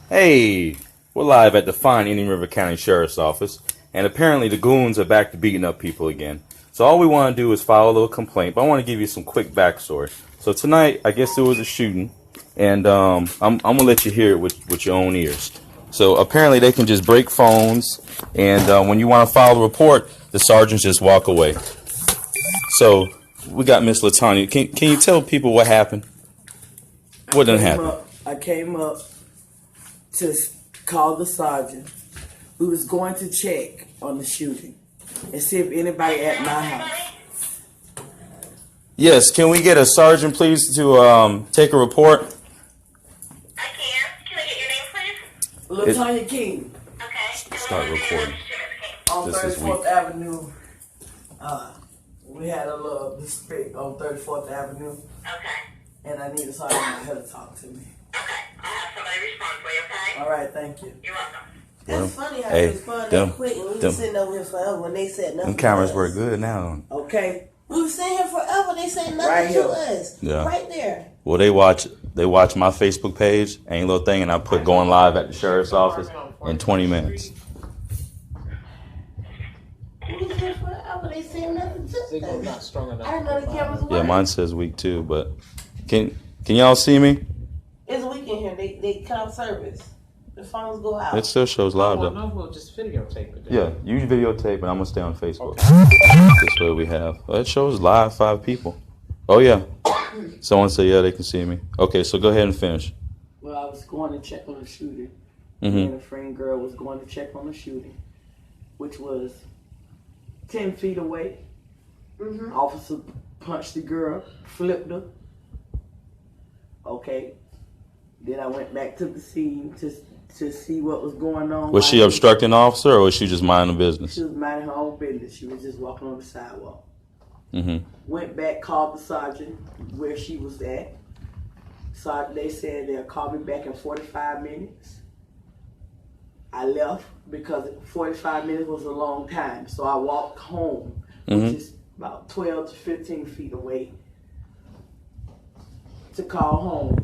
Hey, we're live at the fine Indian River County Sheriff's Office, and apparently the goons are back to beating up people again. So all we want to do is file a little complaint, but I want to give you some quick backstory. So tonight, I guess there was a shooting, and I'm going to let you hear it with your own ears. So apparently they can just break phones, and when you want to file a report, the sergeants just walk away. So we got Miss LaTanya. Can you tell people what happened? What done happened? I came up to call the sergeant. We was going to check on the shooting and see if anybody at my house. Yes, can we get a sergeant, please, to take a report? I can. Can I get your name, please? LaTanya King. Okay. Start recording. On This is 34th weak. Avenue. We had a little dispute on 34th Avenue, Okay. and I need a sergeant out here to talk to me. Okay. I'll have somebody respond for you, okay? All right, thank you. You're welcome. That's funny how hey, they respond them- that quick, and we them- was sitting over here forever when they said nothing. Them cameras to work us. good now. Okay. We was sitting here forever. They said nothing Right to here. us. Yeah. Right there. Well, they watch my Facebook page, ain't little thing, and I put going live at the sheriff's office in 20 minutes. We was here forever. They said nothing to Signal's us. not strong enough. I didn't know the cameras Yeah, worked. mine says week 2, but can y'all see me? It's a weekend here. They cut off service. The phones go out. It still shows live Well, though. no, we'll just videotape it. Then. Yeah, you videotape, and I'm gonna stay on Facebook. This way we have. It shows live 5 people. Oh yeah. Someone said yeah they can see me. Okay, so go ahead and finish. Well, I was going to check on the shooting. Mm-hmm. And a friend girl was going to check on the shooting, which was 10 feet away. Officer punched the girl, flipped her. Okay. Then I went back to the scene to see what was going on. Was she obstructing the officer, or was she just minding business? She was minding her own business. She was just walking on the sidewalk. Mm-hmm. Went back, called the sergeant where she was at. They said they'll call me back in 45 minutes. I left because 45 minutes was a long time. So I walked home, which is about 12 to 15 feet away, to call home.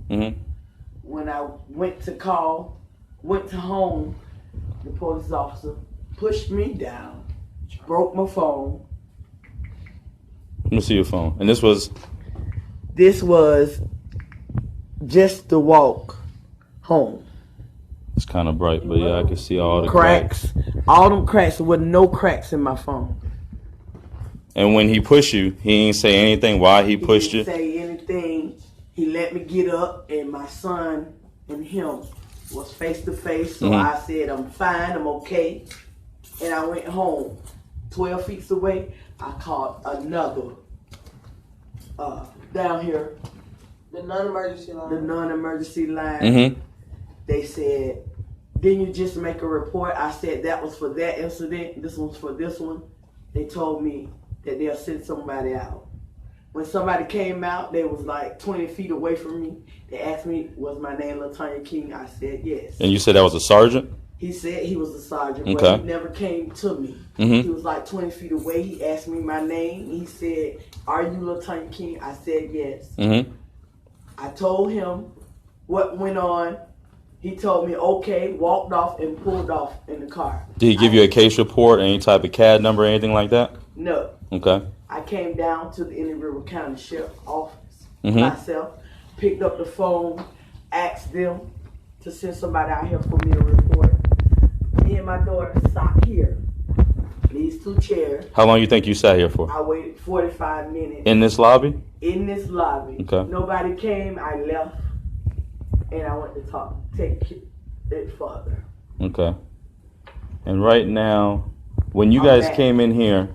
Mm-hmm. When I went to home, the police officer pushed me down, broke my phone. Let me see your phone. And this was Just the walk home. it's kind of bright, but yeah, I can see all the Cracks. All them cracks. There were no cracks in my phone. And when he pushed you, he ain't say anything why he pushed He you. didn't say anything. He let me get up, and my son and him was face to face. So I said, I'm fine, I'm okay. And I went home. 12 feet away, I called another down here, The non-emergency line. the non-emergency line. Mm-hmm. They said, didn't you just make a report? I said that was for that incident. This one's for this one. They told me that they'll send somebody out. When somebody came out, they was like 20 feet away from me. They asked me, was my name LaTanya King? I said yes. And you said that was a sergeant? He said he was a sergeant, Okay. but he never came to me. Mhm. He was like 20 feet away. He asked me my name. He said, are you LaTanya King? I said yes. Mm-hmm. I told him what went on. He told me, okay, walked off and pulled off in the car. Did he give you a case report, any type of CAD number, anything like that? No. Okay. I came down to the Indian River County Sheriff's Office Mhm. myself, picked up the phone, asked them to send somebody out here for me to report. Me and my daughter sat here, these 2 chairs. How long you think you sat here for? I waited 45 minutes In this lobby? in this lobby. Okay. Nobody came. I left, and I went to take it further. Okay. And right now, when you I'm guys back. came in here,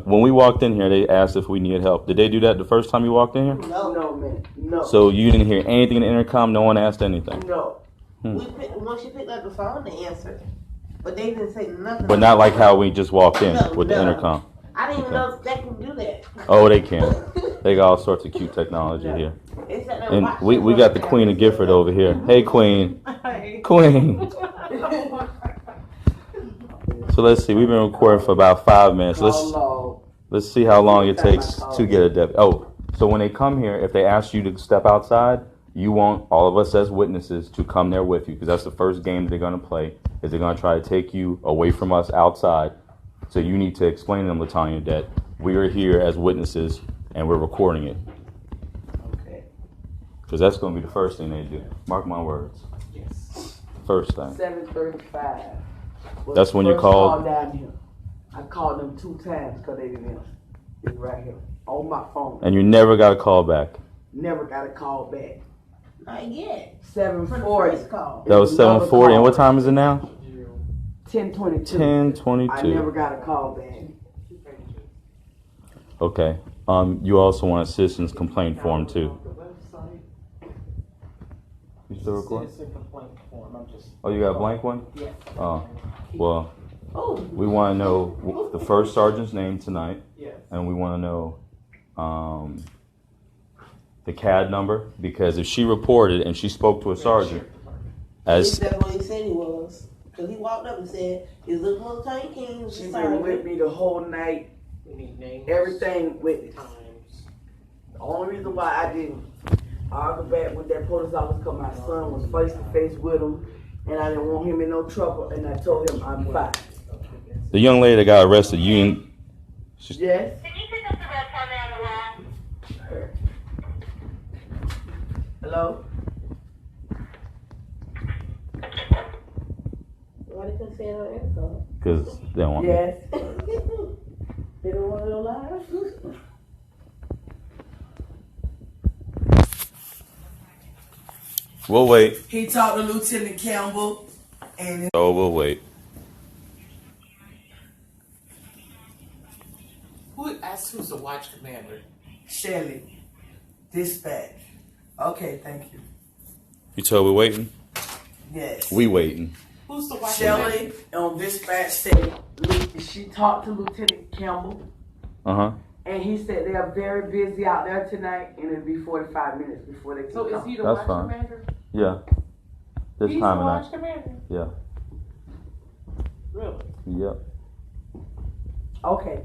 when we walked in here, they asked if we needed help. Did they do that the first time you walked in here? No, man. No. So you didn't hear anything in the intercom? No one asked anything? No. Once you picked up the phone, they answered. But they didn't say nothing. But not like how we just walked in No, with the no. intercom. I didn't even know if they can do that. Oh, they can. They got all sorts of cute technology here. They sat there And watching we got the Queen of Gifford over here. Hey, Queen. Queen. So let's see. We've been recording for about 5 minutes. Call log. Let's see how long it takes to get a deputy. Oh, So when they come here, if they ask you to step outside, you want all of us as witnesses to come there with you, because that's the first game they're going to play, is they're going to try to take you away from us outside. So you need to explain to them, Latanya, that we are here as witnesses and we're recording it. Okay. Because that's going to be the first thing they do. Mark my words. Yes. First thing. 7:35. That's when you called? Down here. I called them 2 times because they didn't answer. It's right here on my phone. And you never got a call back. Never got a call back. Not yet. 7:40. Call. That was 7:40. And what time is it now? 10:22. 10:22. I never got a call back. Okay. You also want a citizen's complaint form too. You still recording? Citizen complaint form. I'm just. Oh, you got a blank one? Yeah. Oh, well, Oh, we want to know the first sergeant's name tonight, Yeah. and we want to know the CAD number, because if she reported and she spoke to a sergeant, as that's what he said he was. Because he walked up and said, "Is the little Tony King?" She been with me the whole night. We need names. Everything with Times. The only reason why I didn't argue back with that police officer because my son was face to face with him, and I didn't want him in no trouble, and I told him I'm fine. the young lady that got arrested, Yes? Did you pick up the red pony on the wall? Hello? Why they couldn't say it on air? because they don't want me. Yes. They don't want to go live. We'll wait. He talked to Lieutenant Campbell, and Oh, we'll wait. Who asked who's the watch commander? Shelley, dispatch. Okay, thank you. You told we waiting? Yes. We waiting. Who's the watch commander? Shelley on dispatch said she talked to Lieutenant Campbell, Uh-huh. and he said they are very busy out there tonight, and it'll be 45 minutes before they can So come. is he the That's watch fine. commander? Yeah. This He's time the of watch night. commander? Yeah. Really? Yep. Okay.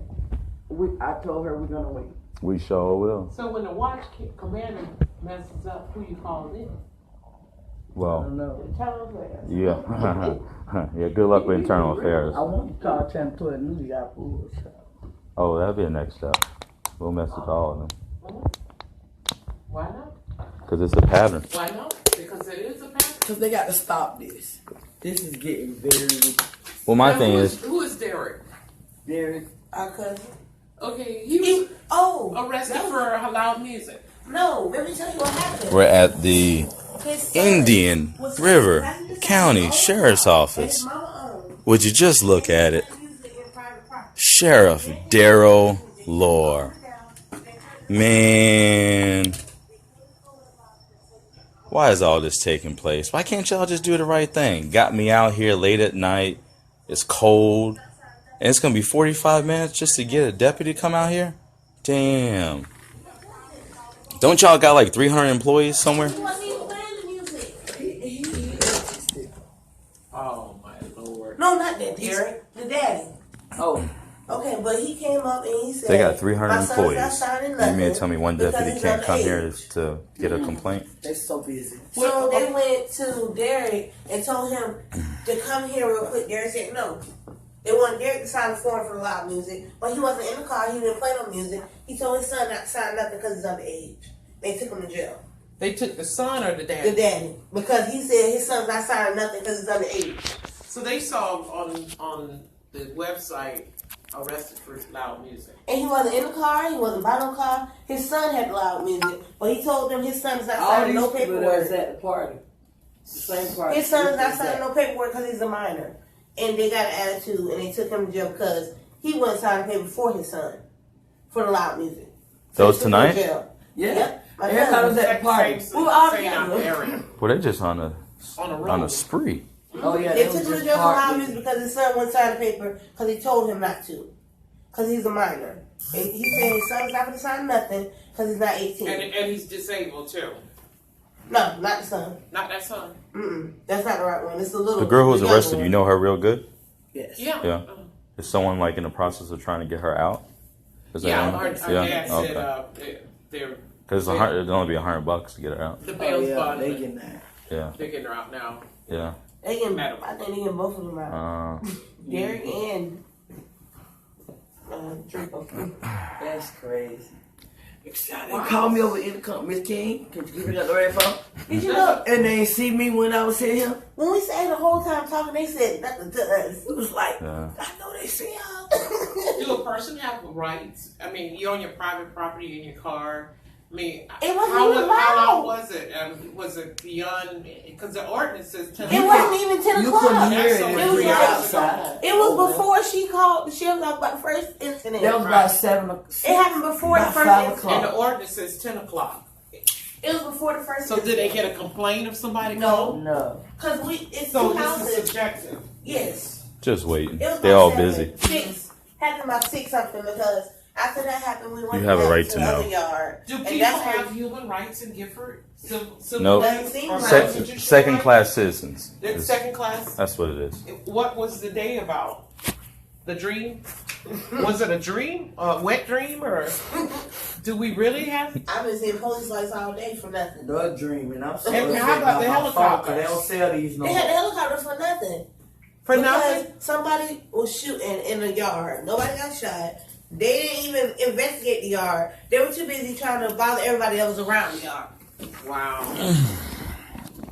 I told her we're gonna wait. We sure will. So when the watch commander messes up, who you call in? I Well, don't know. Tell us that. yeah. Yeah, good luck with internal affairs. I want to call Tim to a new guy for us. Oh, that'll be the next step. We'll mess with all of them. Why not? Because it's a pattern. Why not? Because it is a pattern. Because they got to stop this. This is getting very, Well, my Now, thing who is, who is Derek? very. Our cousin. Okay, he was arrested that was- for loud music. No, let me tell you what happened. we're at the His son Indian was River passing the County same Sheriff's home Office. his mama owned. Would you just look at it? Music in private property. Sheriff Darrell Lore. Man. Why is all this taking place? Why can't y'all just do the right thing? Got me out here late at night. It's cold. And it's going to be 45 minutes just to get a deputy to come out here? Damn. Don't y'all got like 300 employees somewhere? He wasn't even playing the music. Oh my lord. No, not that Derek. The daddy. Oh, Okay, but he came up and he said They got 300 "My son's not employees. signing You nothing mean to tell me one because deputy he's can't come here underage." to get a complaint? they're so busy. So they went to Derek and told him to come here real quick. Derek said no. They wanted Derek to sign a form for the loud music, but he wasn't in the car. He didn't play no music. He told his son not to sign nothing because he's underage. They took him to jail. They took the son or the The dad? daddy, because he said his son's not signing nothing because he's underage. So they saw on the website arrested for loud music. And he wasn't in the car. He wasn't by no car. His son had the loud music, but he told them his son's not All signing these no people that was paperwork. at the party, the same party. His son is not This signing no paperwork because he's a minor. And they got an attitude, and they took him to jail because he wasn't signing paper for his son for the loud music. That was they took him to tonight? jail. Yeah. Yep. My Everybody was cousin. at the party. Same We were all out together. area. Well, they just on a On the road. spree. Oh yeah, They was took him to just jail for loud partying. music because his son wouldn't sign the paper because he told him not to. Because he's a minor. And he said his son's not going to sign nothing because he's not 18. And he's disabled too. No, not the son. Not that son. That's not the right one. It's the little. The girl who was younger arrested, one. you know her real good? Yes. Yeah. Yeah. Is someone like in the process of trying to get her out? Is that Yeah, one? our dad said They're Because it'll only be $100 to get her out. the bail's bond. they getting that. Yeah. They're getting her out now. Yeah. They get, I think they get both of them out. Derek and Draco. That's crazy. They called me over intercom, Miss King. Can you give me that red phone? Did you know? And they ain't see me when I was sitting here. When we sat the whole time talking, they said nothing to us. It was like, Yeah. I know they see y'all. Do a person have rights? I mean, you're on your private property in your car. I mean, It wasn't how even long loud. was it? Was it beyond? Because the ordinance says 10 It wasn't even 10 You o'clock. couldn't hear That's it. only It was 3 like hours outside. It was before she called the sheriff's office about the first incident. That was about 7 o'clock. It happened before the About first 5 incident. and the o'clock. ordinance says 10 o'clock. It was before the first So incident. did they get a complaint of somebody? No. called? No. Because it's So two this is houses. subjective. Yes. Just waiting. It was They're about all 7, busy. 6. Happened about 6 something because after that happened, we went You have a back right to to the know. other yard. Do And people that's have when- human rights in Gifford? Civil Nope. rights? Doesn't seem Or right. constitutional Second rights? class citizens. They're Is- second class. That's what it is. What was the day about? The dream? Was it a dream? A wet dream? Or do we really have? I've been seeing police lights all day for nothing. The dream. And I'm so And upset how about the my phone, 'cause helicopters? They don't sell these no They had the more. helicopters for nothing. For Because nothing? somebody was shooting in the yard. Nobody got shot. They didn't even investigate the yard. They were too busy trying to bother everybody that was around the yard. Wow.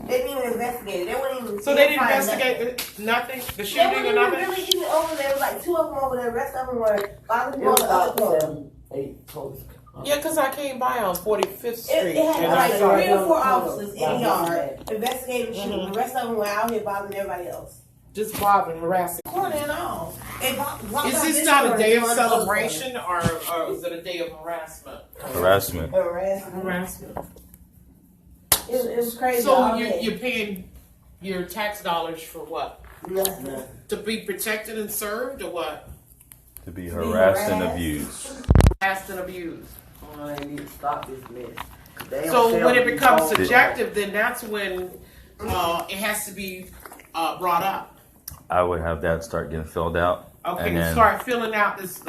They didn't even investigate it. They wouldn't even. So they didn't find investigate nothing? The They shooting weren't or even nothing? really even over there. It was like 2 of them over there. The rest of them were bothering It was the other about people. 7, 8 posts. Yeah, because I came by on 45th Street. It had and like I saw 3 or 4 Hold on. officers in the yard investigating the shooting. The rest of them were out here bothering everybody else. just bothering, harassing. Corner and all. Is this not a day of celebration or is it a day of harassment? Harassment. Harassment. It was crazy. So all you're, day. you're paying your tax dollars for what? Nothing. To be protected and served or what? To be harassed and abused. Harassed and abused. Oh, I need to stop this mess. They don't So sell when it these becomes phones. subjective, then that's when it has to be brought up. I would have that start getting filled out. Okay, And then, start filling out this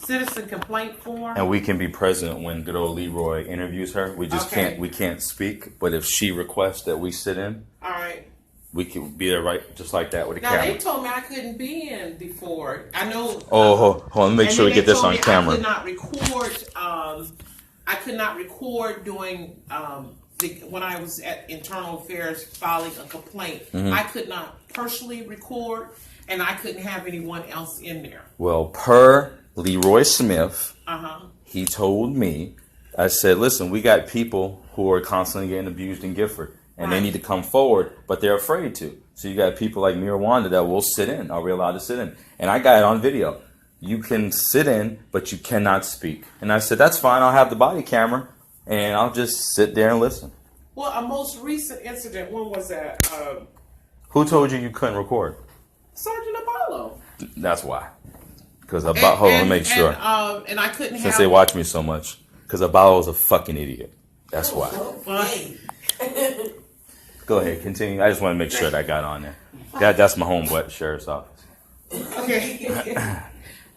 citizen complaint form. and we can be present when good old Leroy interviews her. We just Okay. can't speak. But if she requests that we sit in, All right. we can be there right just like that with a Now camera. they told me I couldn't be in before. I know. Oh, hold on. Let me make and sure we then get they this told on me camera. I could not record. I could not record doing when I was at Internal Affairs filing a complaint. Mm-hmm. I could not personally record, and I couldn't have anyone else in there. Well, per Leroy Smith, Uh-huh. he told me, I said, listen, we got people who are constantly getting abused in Gifford, and they Right. need to come forward, but they're afraid to. So you got people like me or Wanda that will sit in. Are we allowed to sit in? And I got it on video. You can sit in, but you cannot speak. And I said, that's fine. I'll have the body camera, and I'll just sit there and listen. Well, a most recent incident, when was that? Who told you you couldn't record? Sergeant Apollo. That's why. Because about, hold on, let me make sure. And I couldn't Since have. they watch me so much. Because Abalo's a fucking idiot. That's why. Go ahead, continue. I just want to make sure that I got on there. That's my homeboy at the sheriff's office. Okay.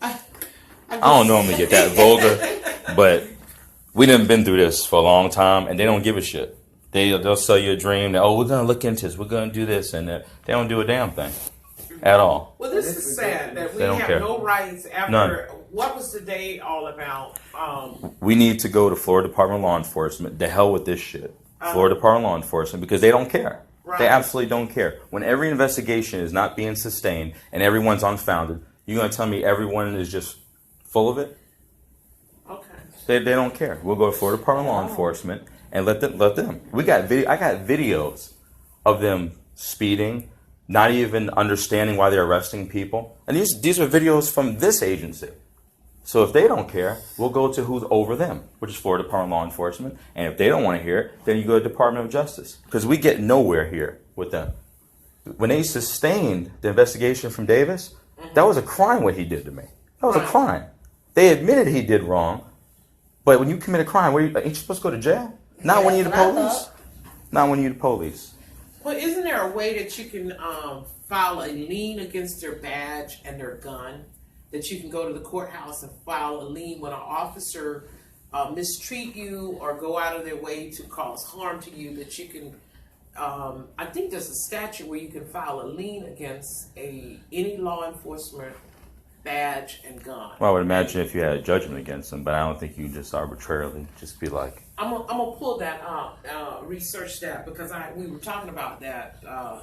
I don't normally get that vulgar, but we done been through this for a long time, and they don't give a shit. They'll sell you a dream that, oh, we're going to look into this, we're going to do this, and they don't do a damn thing at all. Well, this is sad that we They don't have care. no rights after. None. What was the day all about? We need to go to Florida Department of Law Enforcement. The hell with this shit. Florida Department of Law Enforcement, because they don't care. Right. They absolutely don't care. When every investigation is not being sustained and everyone's unfounded, you're going to tell me everyone is just full of it? Okay. They don't care. We'll go to Florida Department of Law Enforcement and let them. We got video. I got videos of them speeding, not even understanding why they're arresting people. And these are videos from this agency. So if they don't care, we'll go to who's over them, which is Florida Department of Law Enforcement. And if they don't want to hear it, then you go to Department of Justice. Because we get nowhere here with them. When they sustained the investigation from Davis, that was a crime what he did to me. That was a crime. They admitted he did wrong. But when you commit a crime, ain't you supposed to go to jail? Not when you're the police. Not when you're the police. Well, isn't there a way that you can file a lien against their badge and their gun? That you can go to the courthouse and file a lien when an officer mistreat you or go out of their way to cause harm to you, that you can. I think there's a statute where you can file a lien against any law enforcement badge and gun. Well, I would imagine if you had a judgment against them, but I don't think you just arbitrarily just be like. I'm gonna pull that up, research that, because we were talking about that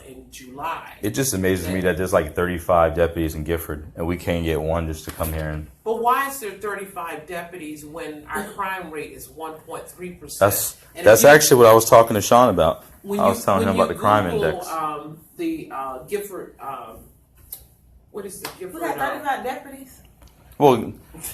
in July. It just amazes me that there's like 35 deputies in Gifford, and we can't get one just to come here and. But why is there 35 deputies when our crime rate is 1.3%? That's actually what I was talking to Sean about. I was telling him about the crime index. The Gifford. What is the Gifford? We got 35 deputies. Well,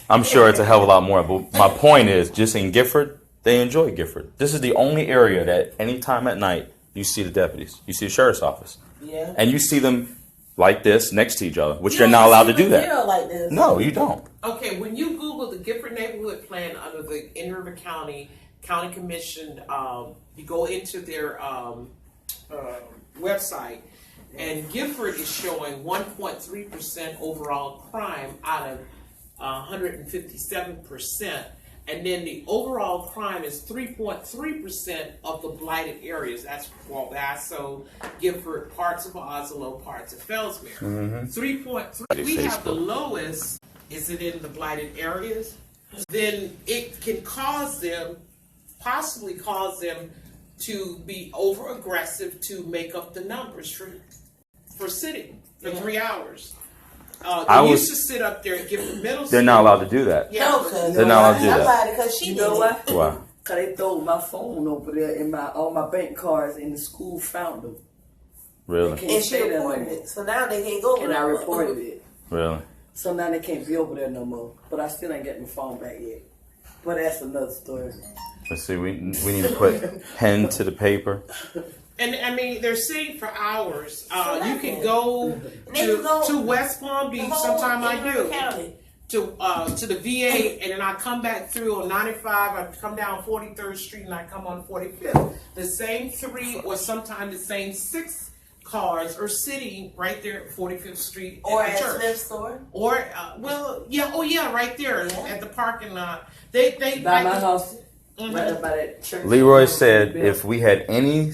I'm sure it's a hell of a lot more. But my point is, just in Gifford, they enjoy Gifford. This is the only area that any time at night you see the deputies. You see the sheriff's office. Yeah. And you see them like this next to each other, which they're not allowed to do that. Like this. No, you don't. Okay, when you Google the Gifford neighborhood plan under the In River County Commission, you go into their website, and Gifford is showing 1.3% overall crime out of 157%. And then the overall crime is 3.3% of the blighted areas. That's Wabasso, Gifford, parts of Oslo, parts of Fellsmere. 3.3. We have the lowest. Is it in the blighted areas? Then it can possibly cause them to be over aggressive to make up the numbers for sitting for 3 hours. They used to sit up there and give the middle. They're not allowed to do that. Yeah, No, cause They're not allowed to do that. somebody, cause she You know what? Why? Cause they throw my phone over there and all my bank cards in the school found them. Really? Can't and she stay there no reported more. it, so now they can't go. And I reported it. Really? So now they can't be over there no more. But I still ain't getting my phone back yet. But that's another story. Let's see. We need to put pen to the paper. and I mean they're sitting for hours. You can go They can go to West Palm Beach. Sometime I do. County. To the VA, and then I come back through on 95. I come down 43rd Street, and I come on 45th. The same 3, or sometimes the same 6 cars are sitting right there at 45th Street Or at at the church. Smith's store. Or right there at the parking lot. They By my house, Mhm. right up by that church. Leroy said if we had any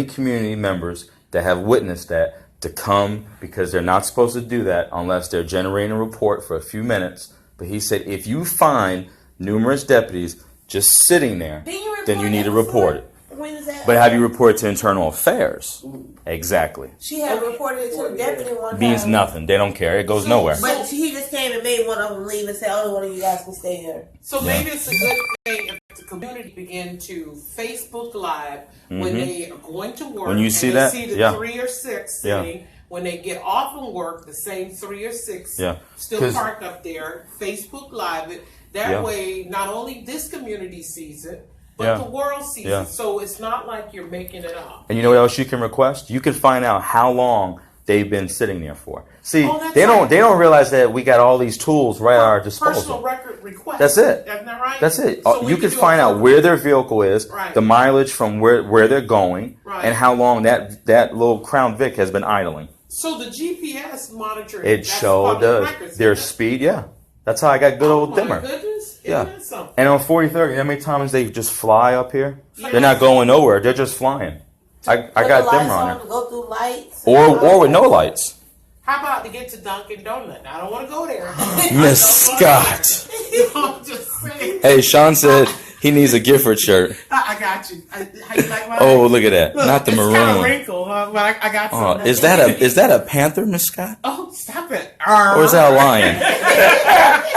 community members that have witnessed that, to come, because they're not supposed to do that unless they're generating a report for a few minutes. But he said if you find numerous deputies just sitting there, then you need to report it. When is that? But have you reported to Internal Affairs? Exactly. She had reported it to the deputy one time. Means nothing. They don't care. It goes nowhere. But he just came and made one of them leave and said, "Only one of you guys can stay here." So maybe it's a good thing if the community begin to Facebook Live when they are going to work. When you and see they that, see the yeah. 3 or 6 Yeah. sitting. When they get off from work, the same 3 or 6 Yeah. still 'Cause- parked up there. Facebook Live it. That Yeah. way, not only this community sees it, but Yeah. the world sees Yeah. it. So it's not like you're making it up. And you know what else you can request? You can find out how long they've been sitting there for. See, that's they right. don't realize that we got all these tools right at our Personal disposal. record request. That's it. Isn't that right? That's it. So we You can do find a out where their vehicle is, Right. the mileage from where they're going, Right. and how long that little Crown Vic has been idling. So the GPS monitoring. It that's sure public does. records, Their isn't it? speed, yeah. That's how I got good old Oh, dimmer. my goodness. Yeah. Isn't that something? And on 43rd, you know how many times they just fly up here? Yeah. They're not going nowhere. They're just flying. I Put got the dimmer lights on to it. go through lights. Or with no lights. How about to get to Dunkin' Donut? I don't want to go there. Miss Scott. I'm just saying. Hey, Sean said he needs a Gifford shirt. I got you. How you like mine? Oh, look at that. Not the it's kind of maroon. wrinkled, but I got Oh, some. is that a panther, Miss Scott? Oh, stop it. Or is that a lion?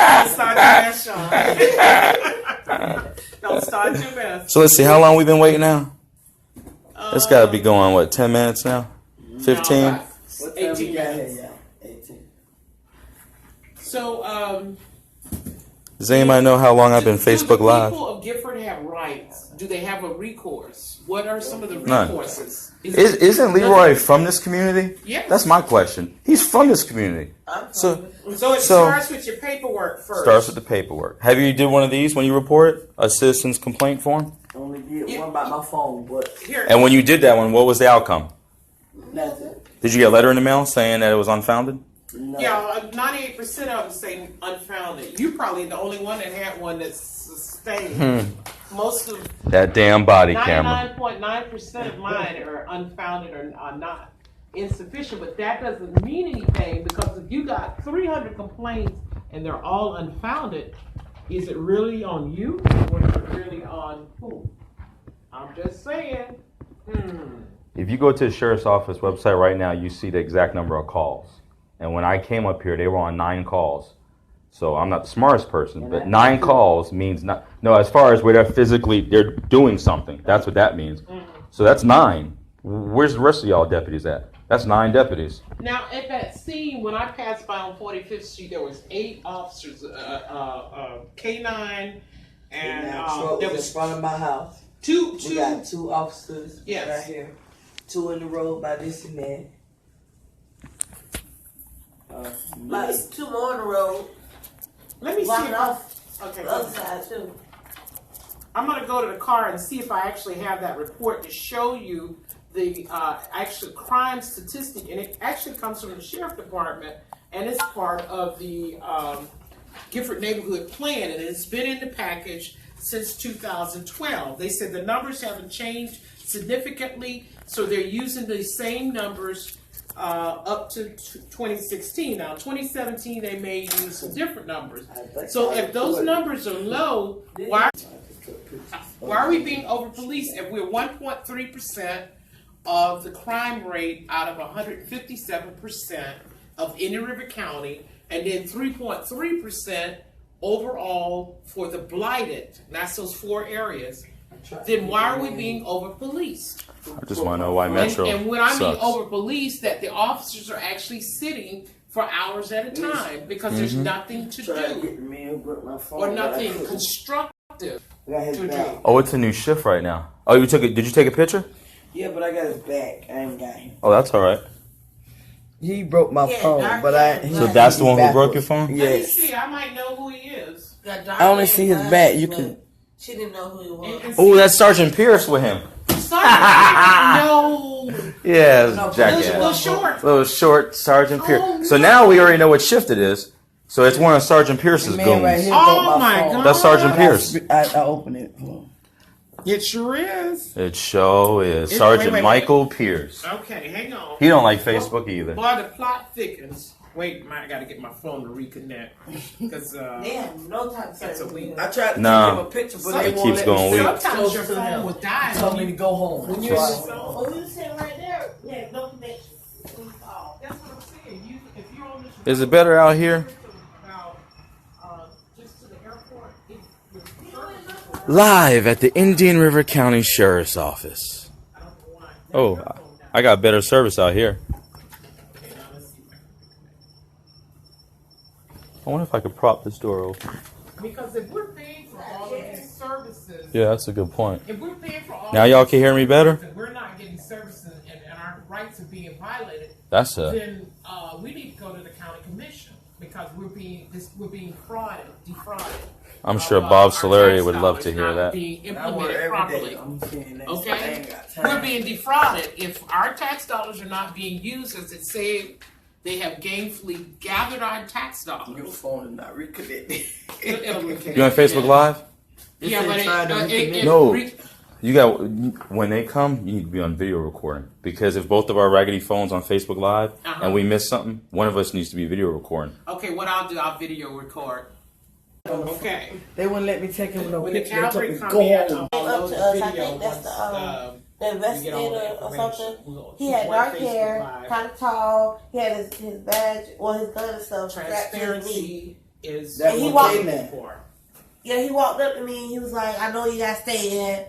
Don't start your mess, Sean. Don't start your mess. So let's see, how long we been waiting now? It's got to be going, what, 10 minutes now? 15? No, What time 18 we got minutes. here, y'all? 18. So, Does anybody know how long I've been do Facebook the Live? people of Gifford have rights? Do they have a recourse? What are some of the None. recourses? Isn't Leroy from this community? Yes. That's my question. He's from this community. So So it So- starts with your paperwork first. starts with the paperwork. Have you did one of these when you report a citizen's complaint form? Only get one by my phone, but Here. And when you did that one, what was the outcome? nothing. Did you get a letter in the mail saying that it was unfounded? No. Yeah, 98% of them say unfounded. You probably the only one that had one that's sustained. Most of That damn body camera. 99.9% of mine are unfounded or are not insufficient, but that doesn't mean anything because if you got 300 complaints and they're all unfounded, is it really on you or is it really on who? I'm just saying. If you go to the sheriff's office website right now, you see the exact number of calls. And when I came up here, they were on 9 calls. So I'm not the smartest person, but 9 calls means not. No, as far as where they're doing something, that's what that means. So that's 9. Where's the rest of y'all deputies at? That's 9 deputies. Now at that scene, when I passed by on 45th Street, there was 8 officers, K9, and there was in front of my house. two. We got 2 officers Yes. right here. 2 in the road by this and that. Like 2 more on the road. Let me see. Blocked If off okay, the other side too. I'm gonna go to the car and see if I actually have that report to show you the actual crime statistic, and it actually comes from the sheriff department, and it's part of the Gifford neighborhood plan, and it's been in the package since 2012. They said the numbers haven't changed significantly, so they're using the same numbers up to 2016. Now, 2017, they may use some different numbers. So if those numbers are low, why are we being over-policed if we're 1.3% of the crime rate out of 157% of Indian River County, and then 3.3% overall for the blighted? That's those 4 areas. Then why are we being over-policed? I just want to know why Metro And when I mean sucks. over-policed, that the officers are actually sitting for hours at a time because there's nothing to Try to do get me and grip my phone. or but I nothing couldn't. constructive I got his to back. do. Oh, it's a new shift right now. Oh, you took it? Did you take a picture? Yeah, but I got his back. I ain't got him. Oh, that's all right. He broke my Yeah, phone, dark but hair. I. So that's the one who broke your phone? Let me Yes. see. I might know who he is. Got dark I only hair see his and back. eyes, You but can. She didn't know who he was. And Oh, that's Sergeant Pierce with him. no. Yeah, No, jackass. Little short. Little short Sergeant Pierce. Oh, So no. now we already know what shift it is. So it's one of Sergeant Pierce's Man right goons. here Oh broke my phone. God. That's Sergeant Pierce. I opened it. It sure is. It sure is. It- Sergeant wait. Michael Pierce. Okay, hang on. He don't like Facebook either. Boy, the plot thickens. Wait, I gotta get my phone to reconnect because They have no type of That's a service. weak- I tried to Nah. take him a picture, but they It won't keeps let going me weak. sit sometimes close your to phone him. will die Told me to go home. when you're So Oh, you sitting right there? Yeah, no connection. Oh. That's what I'm saying. If you're on this Is it better out here? about just to the airport, Live at the Indian River County Sheriff's Office. I don't know why. Oh, I got better service out here. Okay, now let's see. I wonder if I could prop this door open. Because if we're paying for all of these services, Yeah, that's a good point. if we're paying for all Now of y'all these can hear me better? services and we're not getting services and our rights are being violated, That's a then we need to go to the county commission because we're being defrauded. I'm sure Our Bob tax Solari would love dollars to hear not that. Being I work implemented every properly. day. I'm saying that. I Okay, ain't got time. we're being defrauded. If our tax dollars are not being used as it say they have gainfully gathered our tax Your dollars. phone is not reconnected. It'll reconnect. You on Facebook Live? Yeah, said but try to reconnect. No. You got when they come, you need to be on video recording because if both of our raggedy phones on Facebook Live Uh-huh. and we miss something, one of us needs to be video recording. Okay, what I'll do, I'll video record. Okay. They wouldn't let me take him no When the picture. They told cavalry me come go in, home. I'll Up load to the us, I video think that's once, the we the investigator get all or the something. information. He had We'll dark Facebook hair, Live. kind of tall. He had his badge, well, his gun and stuff strapped to his knee. Transparency is That he one walked- came in. for. Yeah, he walked up to me. He was like, "I know you guys stay in.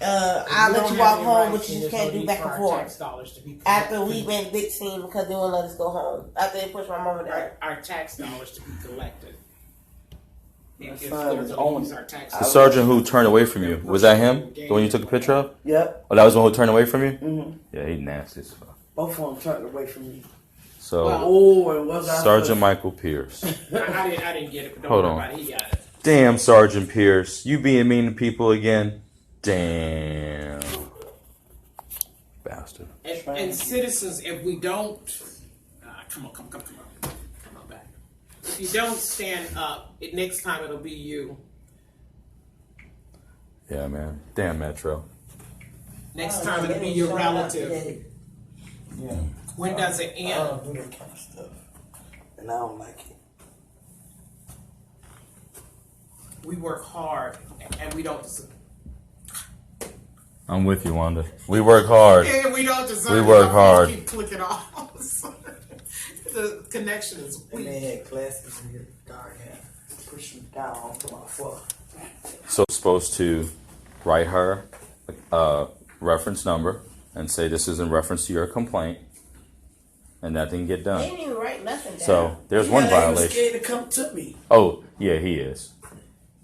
I'll We let don't you have walk any home, rights, but you and just there's can't no do need back for and our forth." tax dollars to be After collected. we made a big scene because they wouldn't let us go home. After they pushed my mama down. Our tax dollars to be collected. If son they're was gonna on use it. our tax The dollars. sergeant who turned away from you, was that him? The one you took a picture of? Yep. Oh, that was the one who turned away from you? Mm-hmm. Yeah, he nasty as fuck. Both of them turned away from me. So, Oh, and was I Sergeant Michael Pierce. I didn't get it, but don't Hold worry on. about it. He got it. Damn, Sergeant Pierce. You being mean to people again? Damn. Bastard. And citizens, if we don't, come on. if you don't stand up, next time it'll be you. Yeah, man. Damn Metro. Next time it'll be your relative. Yeah. When does it I end? don't do that kind of stuff. And I don't like it. We work hard and we don't deserve. I'm with you, Wanda. We work hard. And we don't deserve. We work hard. Keep clicking off. The connection is And weak. they had classes in here, dark hair. Push me down onto my foot. So supposed to write her reference number and say this is in reference to your complaint, and that didn't get They done. didn't even write nothing down. So there's one He was violation. scared to come to me. Oh, yeah, he is.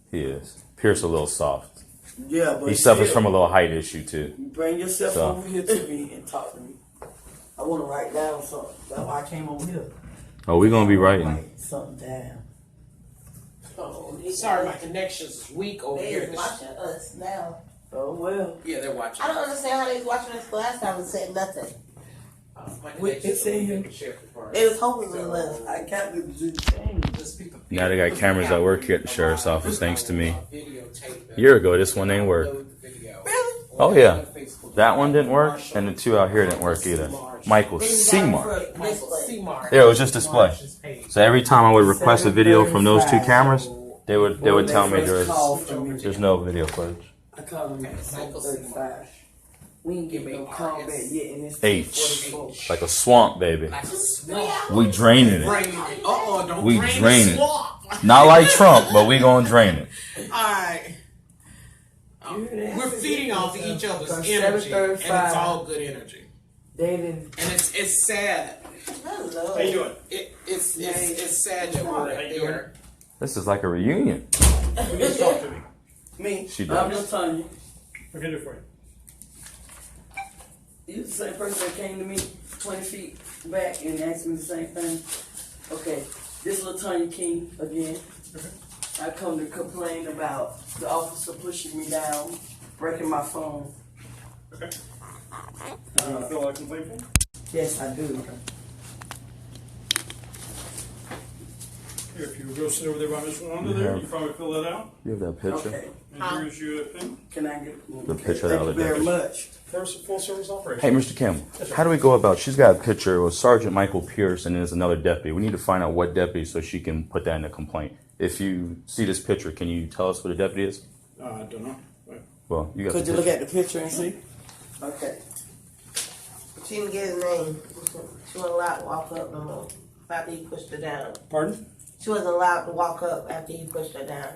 He is. Pierce a little soft. Yeah, but He suffers still, from a little height issue too. bring yourself So. over here to me and talk to me. I want to write down something. That's why I came over here. Oh, we're gonna be writing. Write something down. Oh, sorry, my connection is weak over They here. is watching us now. Oh well. Yeah, they're watching. I don't understand how they was watching us last time and said nothing. My Wait, it's in here. They was hoping we left. I got to do things. Now they got cameras that work here at the sheriff's office, thanks to me. A year ago, this one ain't work. Really? Oh yeah, that one didn't work, and the two out here didn't work either. Michael They just Seymour. got it for display. Yeah, it was just display. So every time I would request a video from those two cameras, they would tell me there's no video footage. I called him at 7:35. We ain't get no call back yet, and it's H, 2:44. like a swamp, baby. Like a swamp. We draining it. Don't We drain drain the it. swamp. Not like Trump, but we gonna drain it. Alright. We're feeding off each other's From energy, and it's 7:35. all good energy. They didn't. And it's sad. Hello. How you doing? It's sad that we're How you there. This is like a reunion. Who needs to talk to me? Me. She I'm does. just telling you. What can I do for you? You the same person that came to me 20 feet back and asked me the same thing. Okay, this is LaTanya King again. I come to complain about the officer pushing me down, breaking my phone. Okay. You want to fill out a complaint form? Yes, I do. Here, if you would go sit over there by Miss Wanda there, you probably fill that out. You have that picture? Okay, And here's your pen. can I get The picture of the Thank other you very deputy. much. First, full service operation. Hey, Mr. Campbell, how do we go about? She's got a picture with Sergeant Michael Pierce, and there's another deputy. We need to find out what deputy so she can put that in the complaint. If you see this picture, can you tell us what the deputy is? I don't know. Wait. Well, you got. Could the you look picture. at the picture and see? Okay. She didn't get his name. She wasn't allowed to walk up no more after he pushed her down. Pardon? She wasn't allowed to walk up after he pushed her down.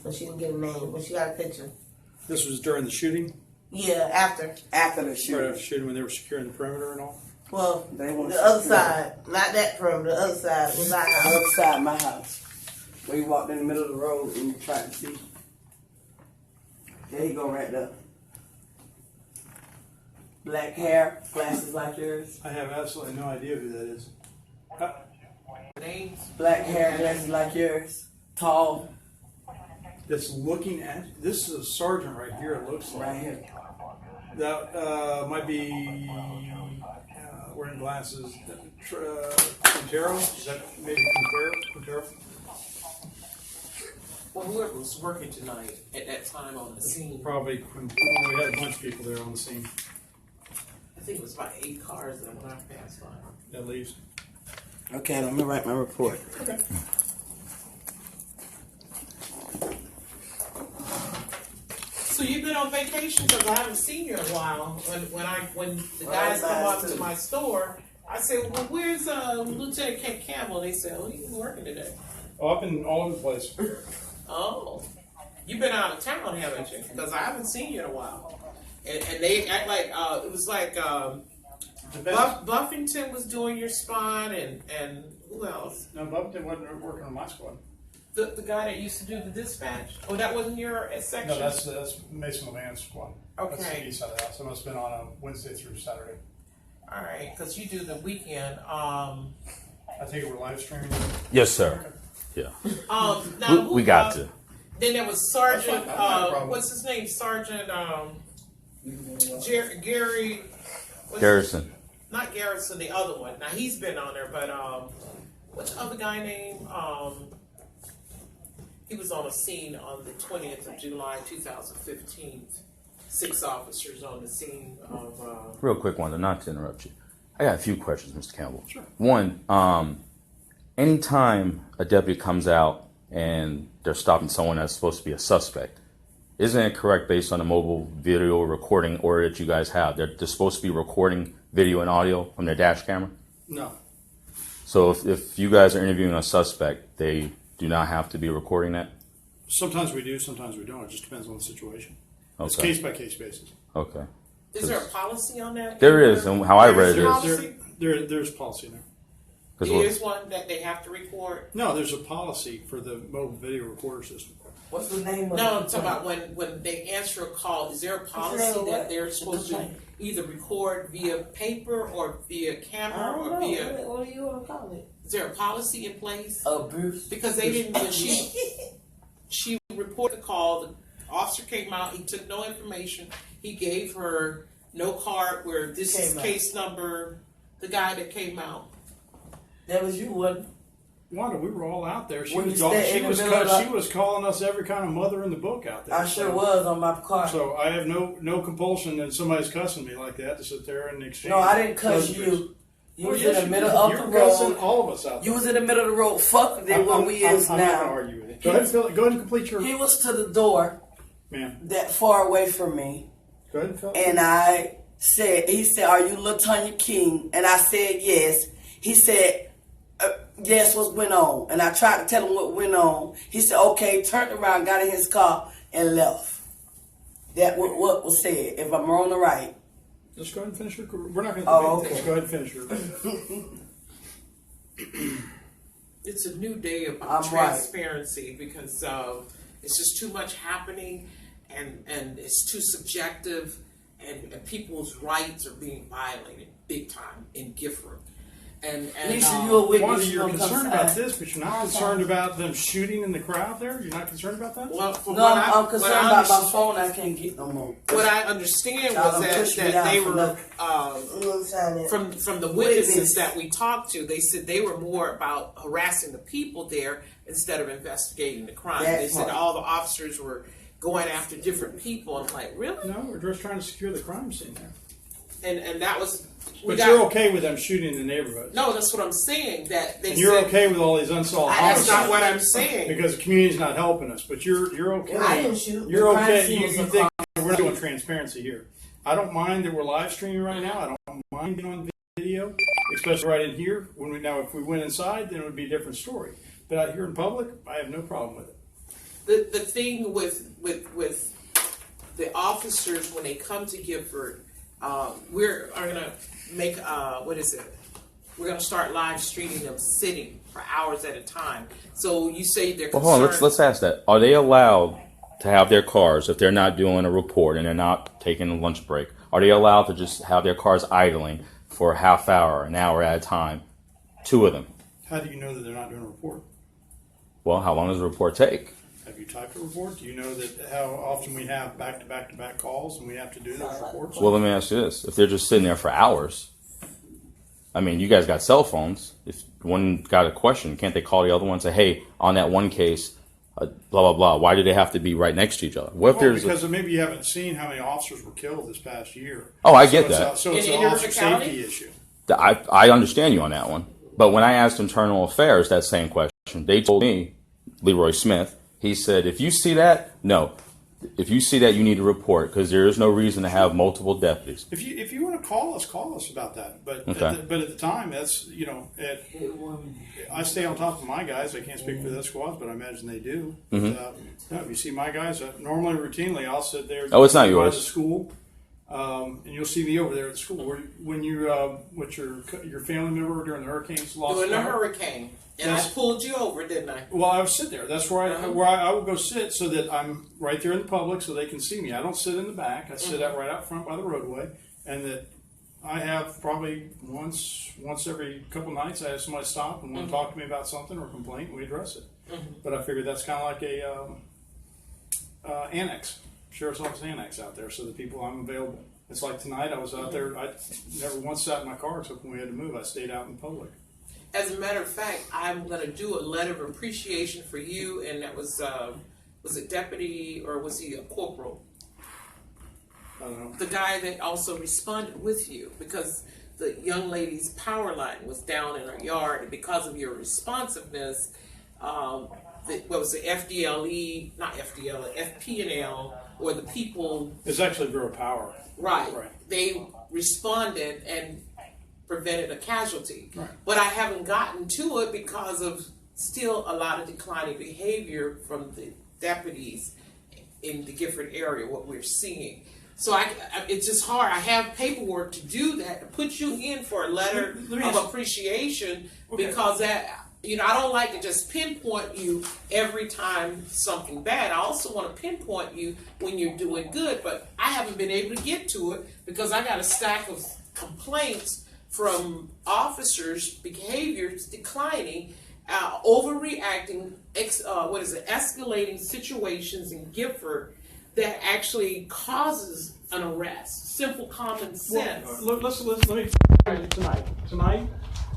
So she didn't get a name, but she got a picture. This was during the shooting? Yeah, after. After the Right shooting. after shooting when they were securing the perimeter and all? Well, They want the other side, not that perimeter, the other side was our house. Outside my house. Where you walked in the middle of the road and you tried to see. There you go right there. Black hair, glasses like yours. I have absolutely no idea who that is. Names. Black hair, glasses like yours. Tall, That's looking at, this is a sergeant right here, it looks like. right here. That might be wearing glasses. Quintero? Is that maybe Quintero? Well, whoever was working tonight at that time on the scene, Probably Quintero. We had a bunch of people there on the scene, I think it was about 8 cars that when I passed by. at least. Okay, let me write my report. Okay. So you've been on vacation because I haven't seen you in a while. When the guys come up to my store, I say, "Well, where's Lieutenant Kent Campbell?" They say, "Oh, he's working today." Oh, I've been all over the place. Oh, you've been out of town, haven't you? Because I haven't seen you in a while. And they act like it was like Buffington was doing your spot, and who else? No, Buffington wasn't working on my squad. The guy that used to do the dispatch. Oh, that wasn't your section. No, that's Mason LeVan's squad. That's the Okay. east side of the house. I must have been on a Wednesday through Saturday. All right, because you do the weekend. I think it were live streaming. Yes, sir. Yeah. Now, We got to. Then there was Sergeant. That's not a problem. What's his name? Sergeant Gary. Garrison. Not Garrison, the other one. Now he's been on there, but what's the other guy named? He was on a scene on the 20th of July, 2015. 6 officers on the scene of. Real quick one, not to interrupt you. I got a few questions, Mr. Campbell. Sure. One, anytime a deputy comes out and they're stopping someone that's supposed to be a suspect, isn't it correct based on the mobile video recording order that you guys have? They're supposed to be recording video and audio from their dash camera? No. So if you guys are interviewing a suspect, they do not have to be recording that? Sometimes we do, sometimes we don't. It just depends on the situation. It's Okay. case by case basis. Okay. Is there a policy on that? There is, and how I read it is. Policy? There's policy there. There is one that they have to record. No, there's a policy for the mobile video recorder system. What's the name of No, it? I'm talking about when they answer a call. Is there a policy that they're supposed to either record via paper or via camera or via? What do you want to call it? Is there a policy in place? Bruce. Because they didn't. When she reported the call, the officer came out. He took no information. He gave her no card where this is case number. The guy that came out. That was you, wasn't it? Wanda, we were all out there. She When was, you stay in the middle of she was calling us every kind of mother in the book out there. I sure was on my car. So I have no compulsion that somebody's cussing me like that to sit there and exchange. No, I didn't cuss you. You was in the middle of the You're cussing road. all of us out there. You was in the middle of the road. Fuck them when we is I'm not going to now. argue with you. Go ahead, Phil. Go ahead and complete your... He was to the door Ma'am, that far away from me. go ahead, Phil. And he said, are you LaTanya King? And I said, yes. He said, yes, what went on? And I tried to tell him what went on. He said, okay, turned around, got in his car, and left. That what was said, if I'm wrong or right. Just go ahead and finish your... We're not going to... Oh, okay. Just go ahead and finish your... It's a new day of I'm transparency because it's just too much happening and it's too subjective and people's rights are being violated big time in Gifford. And Lisa, you a witness. Wanda, you're from concerned outside. about this, but you're not concerned about them shooting in the crowd there? You're not concerned about that? well, from No, what I'm I, concerned what I about my understand- phone. I can't get no more. What I understand Y'all was don't push me that they down for were nothing. from the witnesses that we talked to. They said they were more about harassing the people there instead of investigating the crime. That They said part. all the officers were going after different people. I'm like, really? No, we're just trying to secure the crime scene there. And that was. But you're okay with them shooting in the neighborhood? No, that's what I'm saying. That they And you're said, okay with all these unsolved That's not homicides? what I'm saying. Because the community's not helping us, but you're okay. I didn't shoot. You're The crime okay. scene You was a think crime we're scene. doing transparency here? I don't mind that we're live streaming right now. I don't mind being on video, especially right in here. If we went inside, then it would be a different story. But out here in public, I have no problem with it. The thing with the officers when they come to Gifford, we're gonna make what is it? We're gonna start live streaming them sitting for hours at a time. So you say they're Well, concerned. hold on, let's ask that. Are they allowed to have their cars, if they're not doing a report and they're not taking a lunch break, are they allowed to just have their cars idling for a half hour, an hour at a time? 2 of them. How do you know that they're not doing a report? Well, how long does a report take? Have you typed a report? Do you know that how often we have back-to-back-to-back calls and we have to do those reports? Well, let me ask you this. If they're just sitting there for hours, I mean, you guys got cell phones. If one got a question, can't they call the other one and say, hey, on that one case, blah, blah, blah, why do they have to be right next to each other? What if Well, there's because maybe you haven't seen how many officers were killed this past year. Oh, I get So it's that. a- So it's In an Indian officer River County? safety issue. I understand you on that one. But when I asked Internal Affairs that same question, they told me, Leroy Smith, he said, if you see that, no. If you see that, you need to report because there is no reason to have multiple deputies. If you want to call us about that. But Okay. at the time, that's I stay on top of my guys. I can't speak for the other squads, but I imagine they do. No, if you see my guys, normally routinely I'll sit there. Oh, it's not by yours. The school, and you'll see me over there at the school. When you with your family member during the hurricanes lost During the power. hurricane, and Yes. I pulled you over, didn't I? Well, I was sitting there. That's where I would go sit so that I'm right there in the public so they can see me. I don't sit in the back. I sit out right out front by the roadway, and that I have probably once every couple nights I have somebody stop and want to talk to me about something or complaint, and we address it. But I figured that's kind of like a annex, sheriff's office annex out there, so that I'm available. It's like tonight I was out there. I never once sat in my car except when we had to move. I stayed out in public. As a matter of fact, I'm going to do a letter of appreciation for you, and that was it deputy or was he a corporal? I don't know. The guy that also responded with you, because the young lady's power line was down in her yard, and because of your responsiveness, what was the FDLE, not FDLE, FP&L, or the people. It's actually Bureau of Power. Right. Right. They responded and prevented a casualty. Right. But I haven't gotten to it because of still a lot of declining behavior from the deputies in the Gifford area, what we're seeing. So it's just hard. I have paperwork to do that, to put you in for a letter of appreciation, because that, I don't like to just pinpoint you every time something bad. I also want to pinpoint you when you're doing good, but I haven't been able to get to it because I got a stack of complaints from officers' behaviors declining, overreacting, escalating situations in Gifford that actually causes an arrest. Simple common sense. Well, let me tonight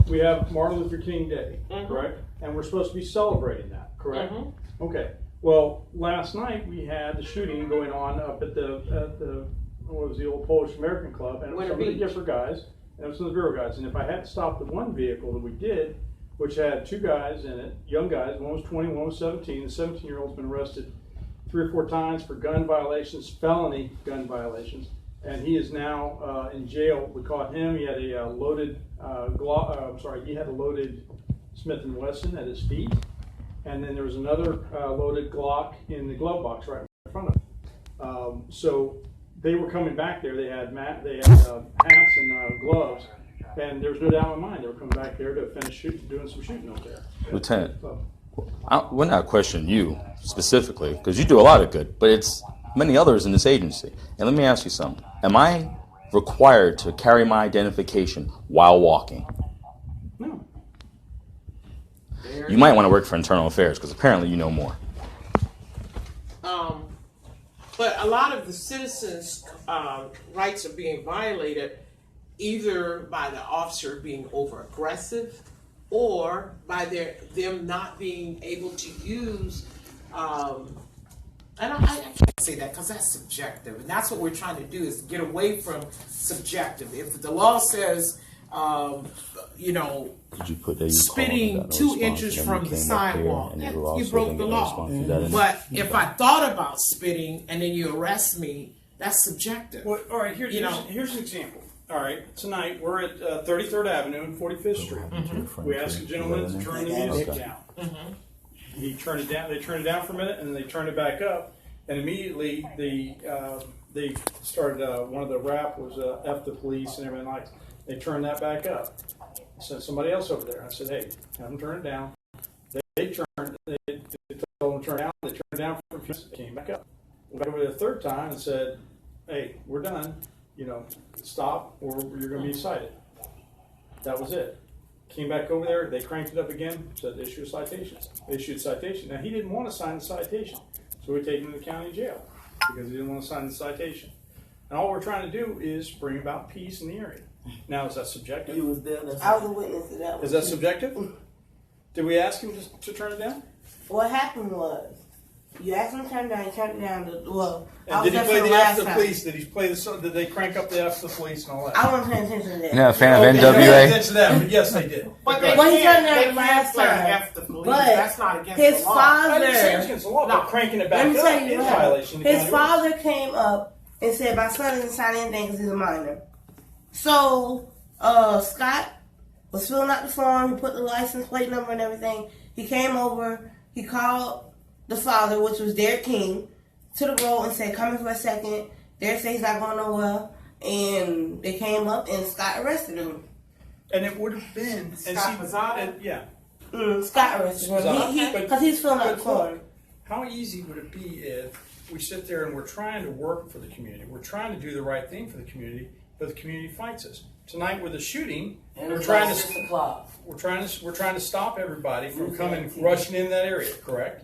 we have Martin Luther King Day, correct? And we're supposed to be celebrating that, correct? Okay. Well, last night we had the shooting going on up at the what was the old Polish American Club, and it was some of the Gifford guys, and it was some of the Bureau guys. And if I hadn't stopped the one vehicle that we did, which had two guys in it, young guys, one was 20, one was 17. The 17-year-old's been arrested 3 or 4 times for gun violations, felony gun violations, and he is now in jail. We caught him. He had a loaded he had a loaded Smith & Wesson at his feet, and then there was another loaded Glock in the glove box right in front of him. So they were coming back there. They had hats and gloves, and there was no doubt in my mind they were coming back there to finish doing some shooting up there. Lieutenant, we're not questioning you specifically, because you do a lot of good, but it's many others in this agency. And let me ask you something. Am I required to carry my identification while walking? No. You might want to work for Internal Affairs, because apparently you know more. But a lot of the citizens' rights are being violated either by the officer being over aggressive or by them not being able to use, and I can't say that because that's subjective, and that's what we're trying to do, is get away from subjective. If the law says, Did you put that spitting 2 inches from the sidewalk, you broke the law. But if I thought about spitting and then you arrest me, that's subjective. Well, all right, here's an example. All right, tonight we're at 33rd Avenue and 45th Street. We asked the gentleman to turn the music down. He turned it down. They turned it down for a minute, and then they turned it back up. And immediately they started. One of the rap was "F the police" and everything like that. They turned that back up. I sent somebody else over there. I said, "Hey, have them turn it down." They told them to turn it down. They turned it down for a few minutes. Came back up. Went back over the 3rd time and said, "Hey, we're done. Stop, or you're going to be cited." That was it. Came back over there. They cranked it up again. Said issue a citation. Issued a citation. Now he didn't want to sign the citation, so we take him to the county jail because he didn't want to sign the citation. And all we're trying to do is bring about peace in the area. Now, is that subjective? I was a witness to that. Is that subjective? Did we ask him to turn it down? What happened was, you asked him to turn it down. He turned it down. And did he play the F the police? Did he play the song? Did they crank up the F the police and all that? I wasn't paying attention to that. You're not a fan of Paying NWA? attention to that, but yes, they did. But Go ahead. Well, he turned it they down the last play time. F the police. But That's not against his the law. father, I understand it's against the law, but cranking it back let me up tell you is what violation. happened. His father came up and said, "My son isn't signing anything because he's a minor." So Scott was filling out the form. He put the license plate number and everything. He came over. He called the father, which was Derek King, to the road and said, "Come in for a second." Derek said he's not going nowhere. And they came up and Scott arrested him. And it would have been Scott Mazzano? Yeah. Scott arrested him because he's filling out the form. How easy would it be if we sit there and we're trying to work for the community, we're trying to do the right thing for the community, but the community fights us? Tonight with the shooting, we're trying to stop everybody from rushing in that area, correct?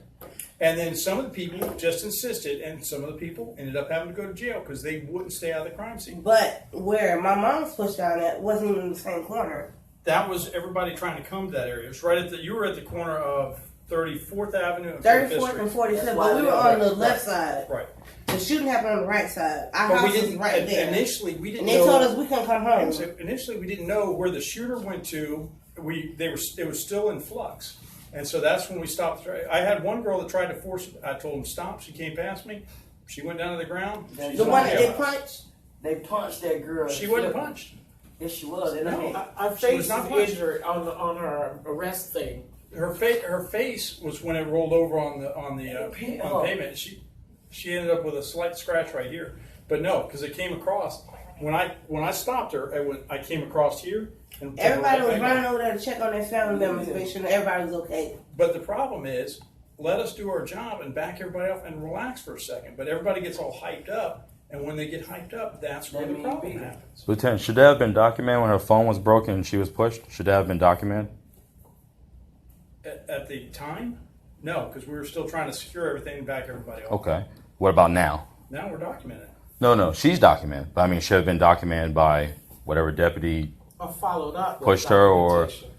And then some of the people just insisted, and some of the people ended up having to go to jail because they wouldn't stay out of the crime scene. But where my mom was pushed down at wasn't even in the same corner. that was everybody trying to come to that area. It was right at you were at the corner of 34th Avenue and 34th and 47th, but we were on the left side. Right. The shooting happened on the right side. Our But house we was didn't, right there. initially, we didn't And they know. told us we couldn't come home. So initially, we didn't know where the shooter went to. It was still in flux. And so that's when we stopped. I had one girl that tried to force it. I told him stop. She came past me. She went down to the ground. The one that they punched? They punched that girl. She wasn't punched. Yes, she was. And Our She face was is not punched. injured on her arrest thing. Her face was when it rolled over on the pavement. She ended up with a slight scratch right here. But no, because it came across. When I stopped her, I came across here. And Everybody was running over there to check on their family members to make sure that everybody was okay. But the problem is, let us do our job and back everybody off and relax for a second. But everybody gets all hyped up, and when they get hyped up, that's where the problem happens. Lieutenant, should that have been documented when her phone was broken and she was pushed? Should that have been documented? At the time, no, because we were still trying to secure everything and back everybody off. Okay. What about now? Now we're documenting. No, she's documented. But I mean, should have been documented by whatever deputy Or followed up. with pushed her, or documentation.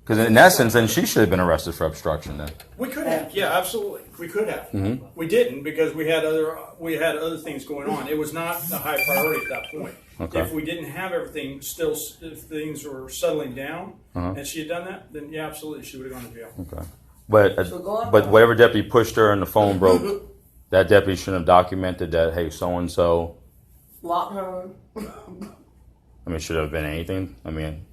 because in essence, then she should have been arrested for obstruction. Then We could have, yeah, absolutely, we could have. Mhm. We didn't because we had other things going on. It was not a high priority at that point. Okay. If we didn't have everything still, if things were settling down, Uh-huh. and she had done that, then yeah, absolutely, she would have gone to jail. okay, but So go on. but whatever deputy pushed her and the phone broke, that deputy shouldn't have documented that. Hey, so and so. Walk home. I mean, should have been anything. I mean,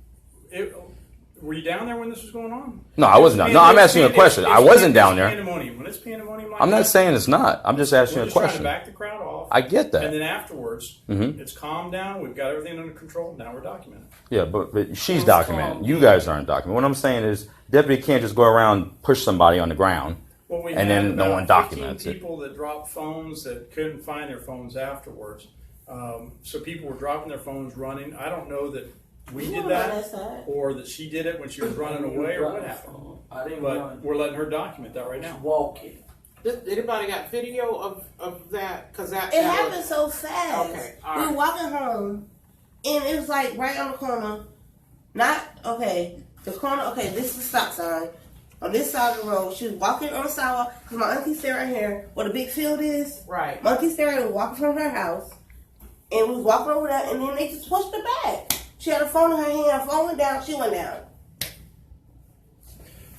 Were you down there when this was going on? no, I wasn't. No, I'm asking you a question. I wasn't down there. Pandemonium. When it's pandemonium like I'm not that, saying it's not. I'm just asking we're you a just trying to question. back the crowd off. I get And that. then afterwards, Mhm. it's calmed down. We've got everything under control. Now we're documenting. Yeah, but she's documented. You guys aren't documented. What I'm saying is, deputy can't just go around push somebody on the ground. Well, we And had then no about one documents 15 it. people that dropped phones that couldn't find their phones afterwards. So people were dropping their phones running. I don't know that we did that side. or that she did it when she was running away or what happened. I didn't But run. we're letting her document that right now. Walking. Did anybody got video of that? Because that It that happened was- so fast. Okay, all We right. were walking home, and it was like right on the corner. The corner. Okay, this is the stop sign. On this side of the road, she was walking on the sidewalk because my auntie stayed right here where the big field is. Right. My auntie stayed was walking from her house, and we was walking over there, and then they just pushed her back. She had her phone in her hand. Her phone went down. She went down.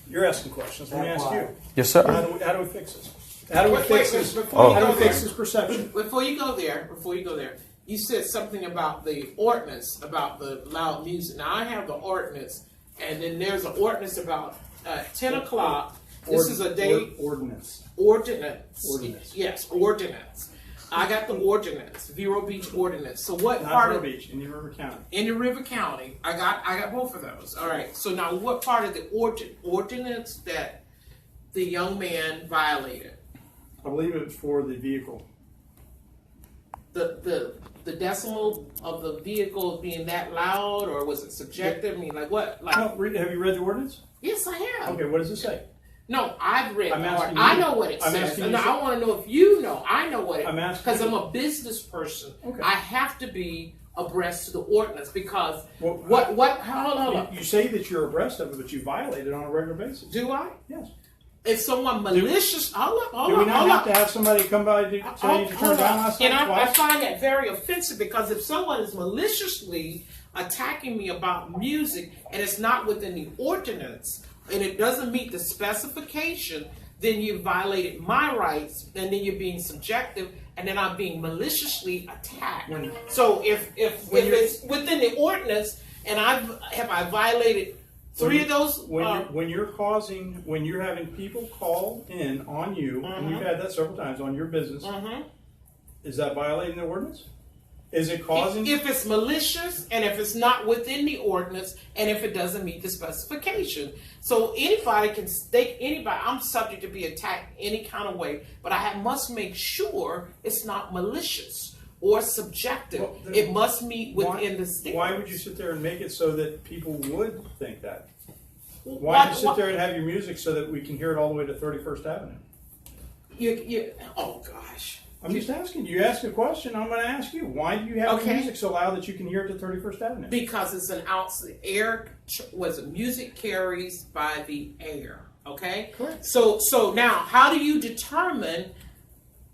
You're asking questions. Let me ask you. Yes, How sir. do we fix this? How do we Wait, fix wait, this? before Oh. you How do go we fix there, this perception? before you go there, you said something about the ordinance about the loud music. Now I have the ordinance, and then there's an ordinance about 10 o'clock. This is a day Ordinance. ordinance. Ordinance. Yes, ordinance. I got the ordinance, Vero Beach ordinance. So what Not part Vero of Beach, in River County. in the River County? I got both of those. All right. So now, what part of the ordinance that the young man violated? I believe it was for the vehicle. The decimal of the vehicle being that loud, or was it subjective? I mean, like what? Like, Have you read the ordinance? yes, I have. Okay, what does it say? No, I've read I'm the asking art. I you. know what it I'm says. asking you, No, sir. I want to know if you know. I know what it. I'm asking because you. I'm a business person. Okay. I have to be abreast to the ordinance because Well, what? Hold on. You say that you're abreast of it, but you violate it on a regular basis. Do I? Yes. If someone malicious, hold Do we up, not have to have somebody come by to tell you to turn Hold down on. last And night I twice? find that very offensive because if someone is maliciously attacking me about music and it's not within the ordinance and it doesn't meet the specification, then you violated my rights and then you're being subjective and then I'm being maliciously attacked. So if it's within the ordinance and I violated three of those. When you're having people call in on you, and we've had that several times on your business, is that violating the ordinance? Is it causing? If it's malicious and if it's not within the ordinance and if it doesn't meet the specification. So anybody can stake anybody. I'm subject to be attacked any kind of way, but must make sure it's not malicious or subjective. Well, it must meet within the standards. Why would you sit there and make it so that people would think that? Why don't you sit there and have your music so that we can hear it all the way to 31st Avenue? Oh gosh. I'm just asking. You ask a question, I'm going to ask you. Why do you have the music so loud that you can hear it to 31st Avenue? Because it's an music carries by the air. Okay? Correct. So now, how do you determine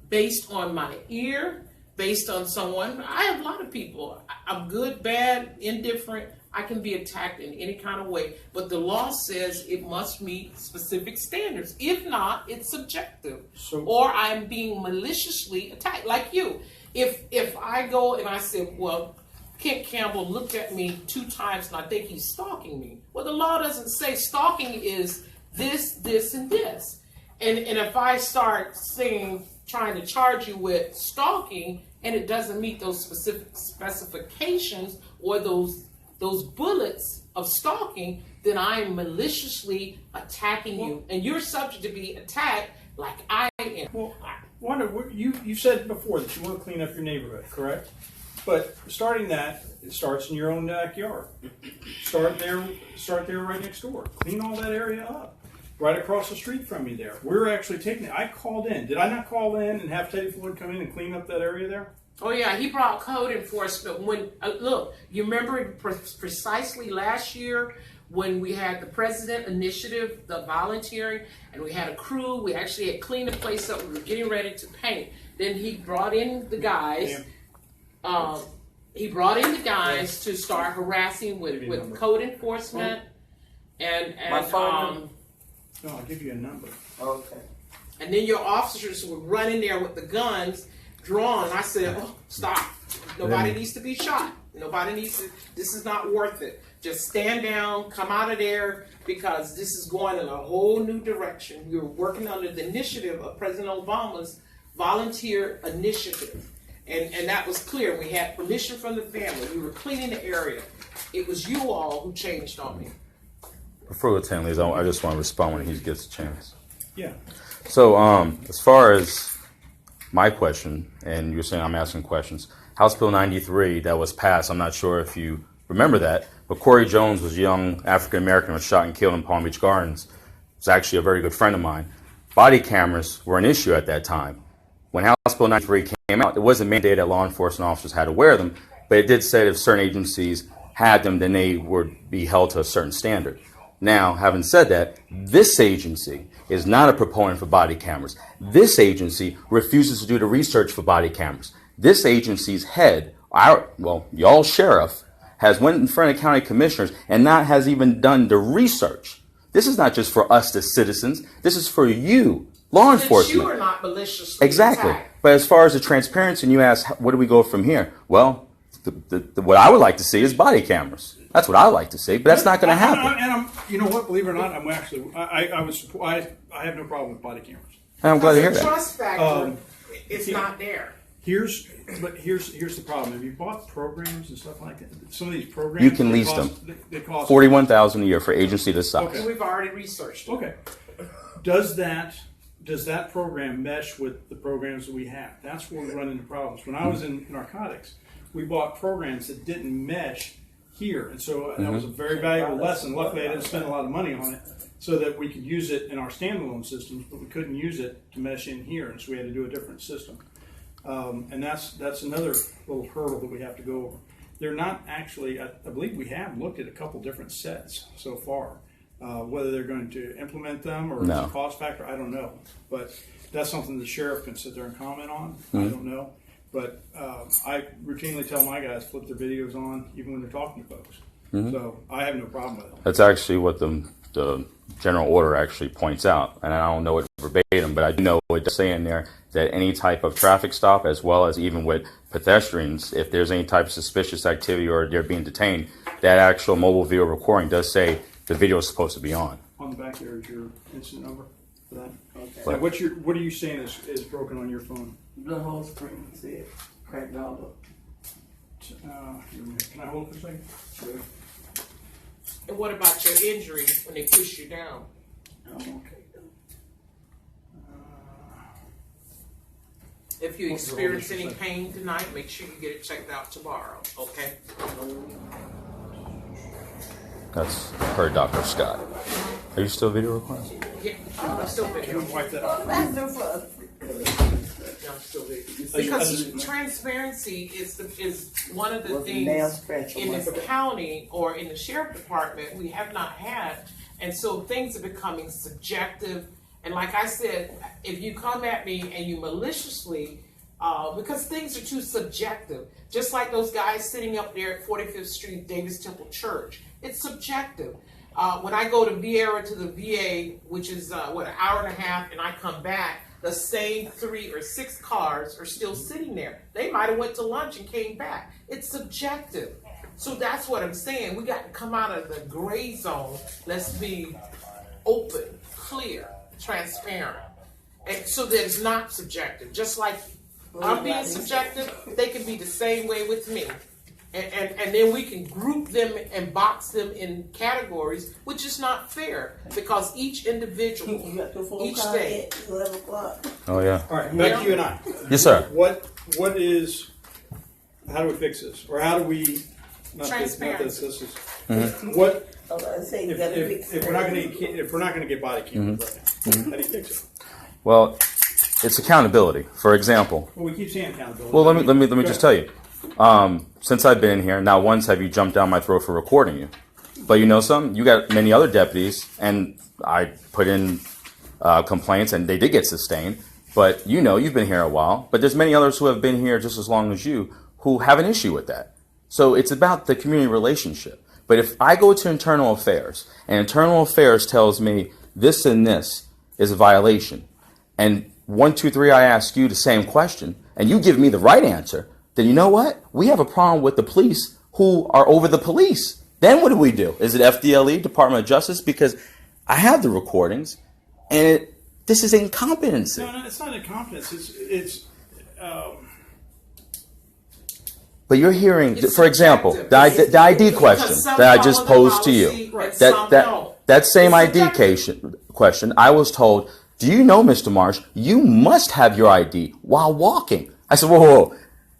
based on my ear, based on someone? I have a lot of people. I'm good, bad, indifferent. I can be attacked in any kind of way. But the law says it must meet specific standards. If not, it's subjective. Or I'm being maliciously attacked, like you. If I go and I say, well, Kent Campbell looked at me 2 times and I think he's stalking me. Well, the law doesn't say stalking is this, this, and this. And if I start trying to charge you with stalking and it doesn't meet those specific specifications or those bullets of stalking, then I am maliciously attacking you, and you're subject to be attacked like I am. Well, you said before that you want to clean up your neighborhood, correct? But it starts in your own backyard. Start there right next door. Clean all that area up. Right across the street from you there. We're actually taking it. I called in. Did I not call in and have Teddy Floyd come in and clean up that area there? Oh yeah, he brought code enforcement. When look, you remember precisely last year when we had the President Initiative, the volunteering, and we had a crew. We actually had cleaned the place up. We were getting ready to paint. Then he brought in the guys. To start harassing with code enforcement and My phone No, I'll give you a number. Okay. And then your officers would run in there with the guns drawn. I said, oh, stop. Nobody needs to be shot. Nobody needs to, this is not worth it. Just stand down, come out of there, because this is going in a whole new direction. We were working under the initiative of President Obama's volunteer initiative. And that was clear. We had permission from the family. We were cleaning the area. It was you all who changed on me. Before the 10 leaves, I just want to respond when he gets a chance. Yeah. So, as far as my question, and you're saying I'm asking questions, House Bill 93 that was passed, I'm not sure if you remember that, but Corey Jones was a young African-American, was shot and killed in Palm Beach Gardens. He's actually a very good friend of mine. Body cameras were an issue at that time. When House Bill 93 came out, it wasn't mandated that law enforcement officers had to wear them, but it did say that if certain agencies had them, then they would be held to a certain standard. Now, having said that, this agency is not a proponent for body cameras. This agency refuses to do the research for body cameras. This agency's head, y'all sheriff, has went in front of county commissioners and not has even done the research. This is not just for us, the citizens. This is for you, law enforcement. You are not maliciously exactly. attacked. But as far as the transparency, and you ask, where do we go from here? Well, what I would like to see is body cameras. That's what I like to see, but that's not going to happen. And you know what? Believe it or not, I'm actually I have no problem with body cameras. And I'm glad to hear The that. trust factor is not there. Here's the problem. If you bought programs and stuff like that, some of these programs You can lease them. They cost $41,000 a year for agency this size. Okay. We've already researched it. Okay. Does that program mesh with the programs that we have? That's where we run into problems. When I was in narcotics, we bought programs that didn't mesh here, and so that was a very valuable lesson. Luckily, I didn't spend a lot of money on it, so that we could use it in our standalone systems, but we couldn't use it to mesh in here, and so we had to do a different system. And that's another little hurdle that we have to go over. They're not actually. I believe we have looked at a couple different sets so far. Whether they're going to implement them or it's a cost factor, I don't know. But that's something the sheriff can sit there and comment on. I don't know. But I routinely tell my guys flip their videos on even when they're talking to folks. So I have no problem with it. That's actually what the general order actually points out. And I don't know it verbatim, but I do know it does say in there that any type of traffic stop, as well as even with pedestrians, if there's any type of suspicious activity or they're being detained, that actual mobile video recording does say the video is supposed to be on. On the back there is your incident number for that. Okay. So what are you saying is broken on your phone? The whole screen said cracked all up. Can I hold it for a second? Sure. And what about your injury when they push you down? Oh, okay. If you experience any pain tonight, make sure you get it checked out tomorrow, okay? That's per Dr. Scott. Are you still video recording? Yeah, I'm still Can video. we wipe that off? Yeah, I'm still video. Because transparency is one of the Was a nail things scratcher in this once. county or in the sheriff department we have not had, and so things are becoming subjective. And like I said, if you come at me and you maliciously, because things are too subjective, just like those guys sitting up there at 45th Street, Davis Temple Church, it's subjective. When I go to Vieira to the VA, which is an hour and a half, and I come back, the same 3 or 6 cars are still sitting there. They might have went to lunch and came back. It's subjective. So that's what I'm saying. We got to come out of the gray zone. Let's be open, clear, transparent, and so that it's not subjective. Just like I'm being subjective, they can be the same way with me. And then we can group them and box them in categories, which is not fair because each individual, each day. 11 o'clock. Oh yeah. All right, back to you and I. Yes, sir. What is? How do we fix this, or how do we? Transparency. This is what I was gonna say, you gotta fix if we're not going to get body cameras right now? How do you fix it? Well, it's accountability. For example, Well, we keep saying accountability. well, let me just tell you. Since I've been here, not once have you jumped down my throat for recording you. But you know something? You got many other deputies, and I put in complaints, and they did get sustained. But you know, you've been here a while. But there's many others who have been here just as long as you who have an issue with that. So it's about the community relationship. But if I go to internal affairs, and internal affairs tells me this and this is a violation, and 1, 2, 3, I ask you the same question, and you give me the right answer, then you know what? We have a problem with the police who are over the police. Then what do? Is it FDLE, Department of Justice? Because I have the recordings, and this is incompetency. No, it's not incompetence. It's But you're hearing, It's for example, subjective. the ID question Because some that I follow just the posed to policy you. and some don't. That same It's ID question, I was told, do you know, Mr. Marsh, you must have your ID while walking. I said, whoa.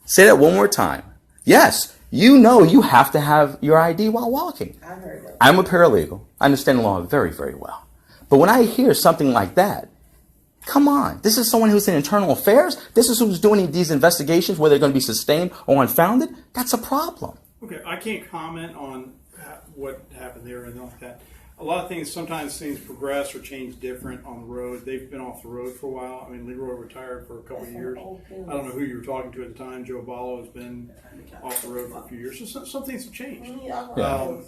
Say that one more time. Yes, you know you have to have your ID while walking. I heard that. I'm a paralegal. I understand the law very, very well. But when I hear something like that, come on. This is someone who's in internal affairs. This is who's doing these investigations, whether they're going to be sustained or unfounded. That's a problem. okay. I can't comment on what happened there and all that. A lot of things, sometimes things progress or change different on the road. They've been off the road for a while. I mean, Leroy retired for a couple of years. I don't know who you were talking to at the time. Joe Ballo has been off the road for a few years. So some things have changed.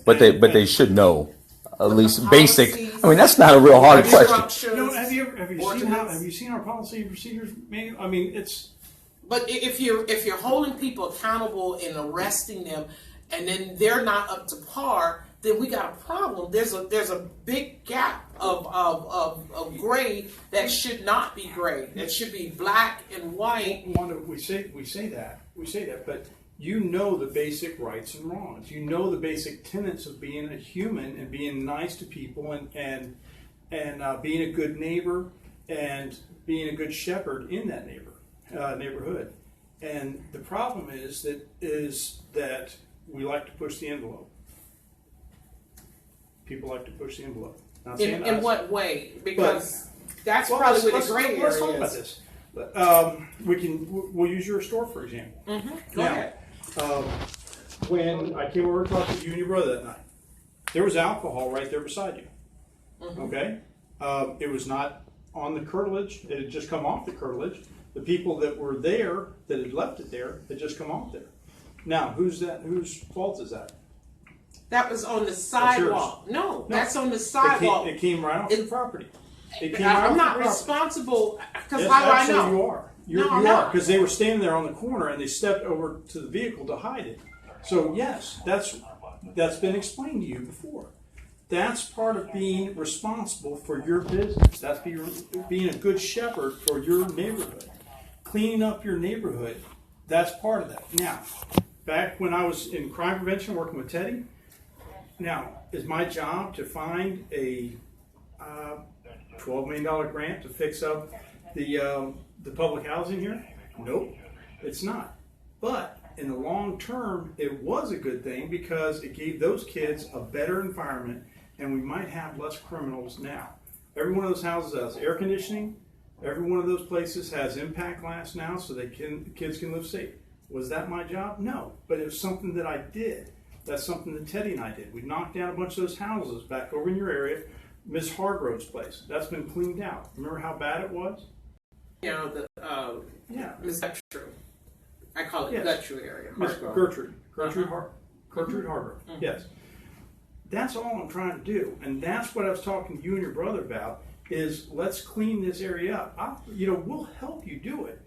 But they should know at least basic. I mean, that's not a real hard question. You know, have you seen our policy and procedures manual? I mean, it's. But if you're holding people accountable and arresting them, and then they're not up to par, then we got a problem. There's a big gap of gray that should not be gray. That should be black and white. Wanda, we say that, but you know the basic rights and wrongs. You know the basic tenets of being a human and being nice to people and being a good neighbor and being a good shepherd in that neighborhood. And the problem is that we like to push the envelope. People like to push the envelope. Not saying In us, what way? Because that's well, probably where let's the gray let's talk area about is. this. We'll use your store for example. Go ahead. When I came over to talk to you and your brother that night, there was alcohol right there beside you. Okay, it was not on the curtilage; it had just come off the curtilage. The people that were there that had left it there had just come off there. Now, whose fault is that? That was on the yours. sidewalk. No, that's on the sidewalk. It came right off the property. It came I'm right not off the property. responsible because Yes, how do I actually know? you are. You No, I'm are not. because they were standing there on the corner and they stepped over to the vehicle to hide it. So yes, that's been explained to you before. That's part of being responsible for your business. That's being a good shepherd for your neighborhood. Cleaning up your neighborhood, that's part of that. Now, back when I was in crime prevention working with Teddy, now, is my job to find a $12 million grant to fix up the public housing here? Nope, it's not. But in the long term, it was a good thing because it gave those kids a better environment and we might have less criminals now. Every one of those houses has air conditioning, Every one of those places has impact glass now so kids can live safe. Was that my job? No, but it was something that I did. That's something that Teddy and I did. We knocked down a bunch of those houses back over in your area. Miss Hargrove's place, that's been cleaned out. Remember how bad it was? Yeah, Miss Guttrue. I call it Yes. Guttrue area. Miss Hargrove. Gertrude Hargrove. Yes. That's all I'm trying to do, and that's what I was talking to you and your brother about. Is let's clean this area up. We'll help you do it.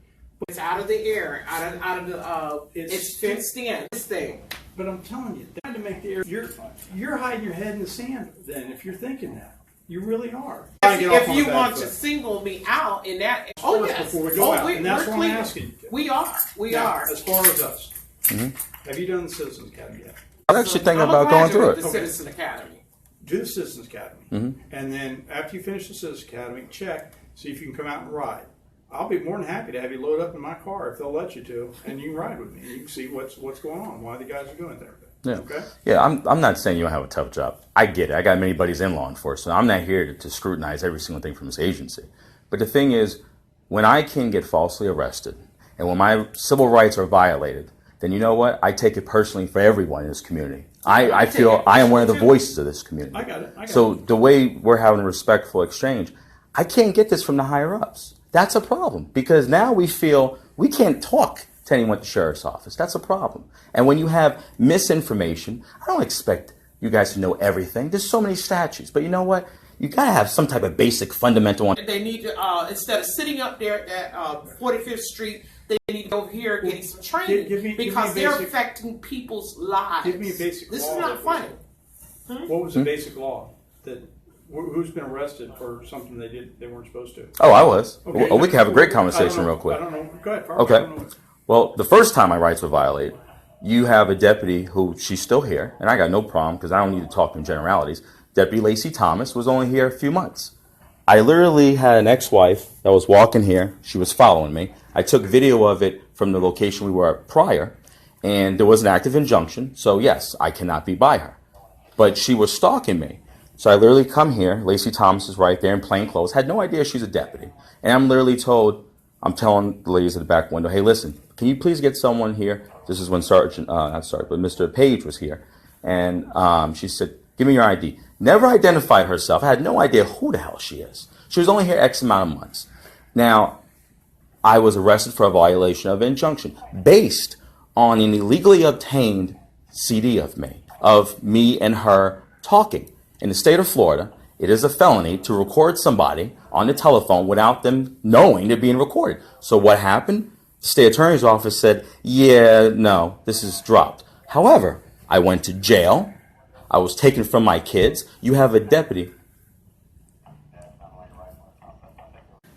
It's out of the air, out of the. It's fenced in. This thing. But I'm telling you, trying to make the area. You're hiding your head in the sand. Then, if you're thinking that, you really are. If you want to single me out in that, yes. Before we go out, and that's what I'm asking you. We are. We are. As far as us, have you done the Citizens Academy yet? I'm actually thinking about going through it. The Citizen Academy. Do the Citizens Academy, and then after you finish the Citizens Academy, check, see if you can come out and ride. I'll be more than happy to have you load up in my car if they'll let you to, and you can ride with me. You can see what's going on, why the guys are doing it. Yeah. Okay? Yeah, I'm not saying you don't have a tough job. I get it. I got many buddies in law enforcement. I'm not here to scrutinize every single thing from this agency. But the thing is, when I can get falsely arrested and when my civil rights are violated, then you know what? I take it personally for everyone in this community. I feel I am one of the voices of this community. I got it. So the way we're having a respectful exchange, I can't get this from the higher ups. That's a problem because now we feel we can't talk to anyone at the sheriff's office. That's a problem. And when you have misinformation, I don't expect you guys to know everything. There's so many statutes. But you know what? You got to have some type of basic fundamental one. They need to, instead of sitting up there at 45th Street, they need to go over here getting some training because they're affecting people's lives. Give me a basic law. This is not funny. What was the basic law that who's been arrested for something they weren't supposed to? Oh, I was. Okay. We can have a great conversation real quick. I don't know. Go ahead. Okay. Well, the first time my rights were violated, you have a deputy who, she's still here, and I got no problem because I don't need to talk in generalities. Deputy Lacey Thomas was only here a few months. I literally had an ex-wife that was walking here. She was following me. I took video of it from the location we were at prior, and there was an active injunction. So, yes, I cannot be by her. But she was stalking me. So I literally come here. Lacey Thomas is right there in plain clothes. Had no idea she's a deputy. And I'm literally told, I'm telling the ladies at the back window, hey, listen, can you please get someone here? This is when Mr. Page was here. And she said, give me your ID. Never identified herself. I had no idea who the hell she is. She was only here X amount of months. Now, I was arrested for a violation of injunction based on an illegally obtained CD of me and her talking. In the state of Florida, it is a felony to record somebody on the telephone without them knowing they're being recorded. So what happened? The state attorney's office said, yeah, no, this is dropped. However, I went to jail. I was taken from my kids. You have a deputy.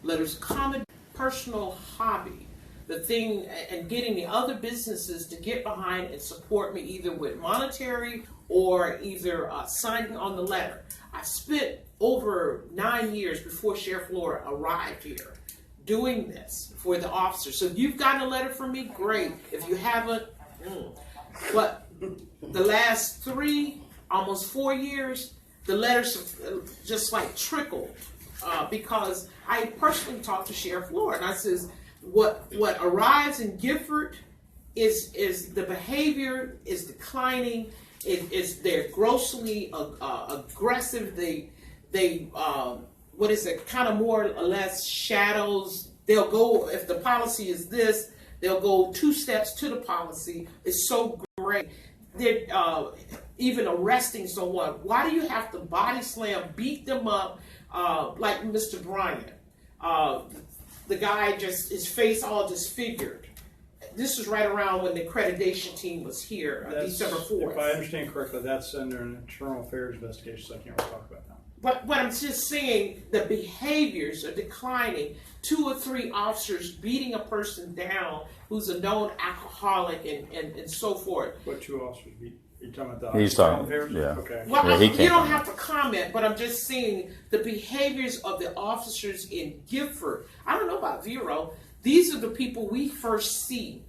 Letters, common personal hobby. The thing, and getting the other businesses to get behind and support me either with monetary or either signing on the letter. I spent over 9 years before Sheriff Laura arrived here doing this for the officers. So if you've gotten a letter from me, great. If you haven't, but the last 3, almost 4 years, the letters have just like trickled because I personally talked to Sheriff Laura and I says, what arrives in Gifford is the behavior is declining. They're grossly aggressive. They what is it? Kind of more or less shadows. They'll go if the policy is this. They'll go 2 steps to the policy. It's so great. They're even arresting someone. Why do you have to body slam, beat them up like Mr. Bryant? The guy just, his face all disfigured. This was right around when the accreditation team was here, December 4th. If I understand correctly, that's under an internal affairs investigation, so I can't really talk about that. But I'm just saying the behaviors are declining. 2 or 3 officers beating a person down who's a known alcoholic and so forth. What 2 officers beat? Are you talking about the He's internal talking, affairs? yeah. Okay. Well, Yeah, he you can't don't comment. have to comment, but I'm just saying the behaviors of the officers in Gifford. I don't know about Vero. These are the people we first see.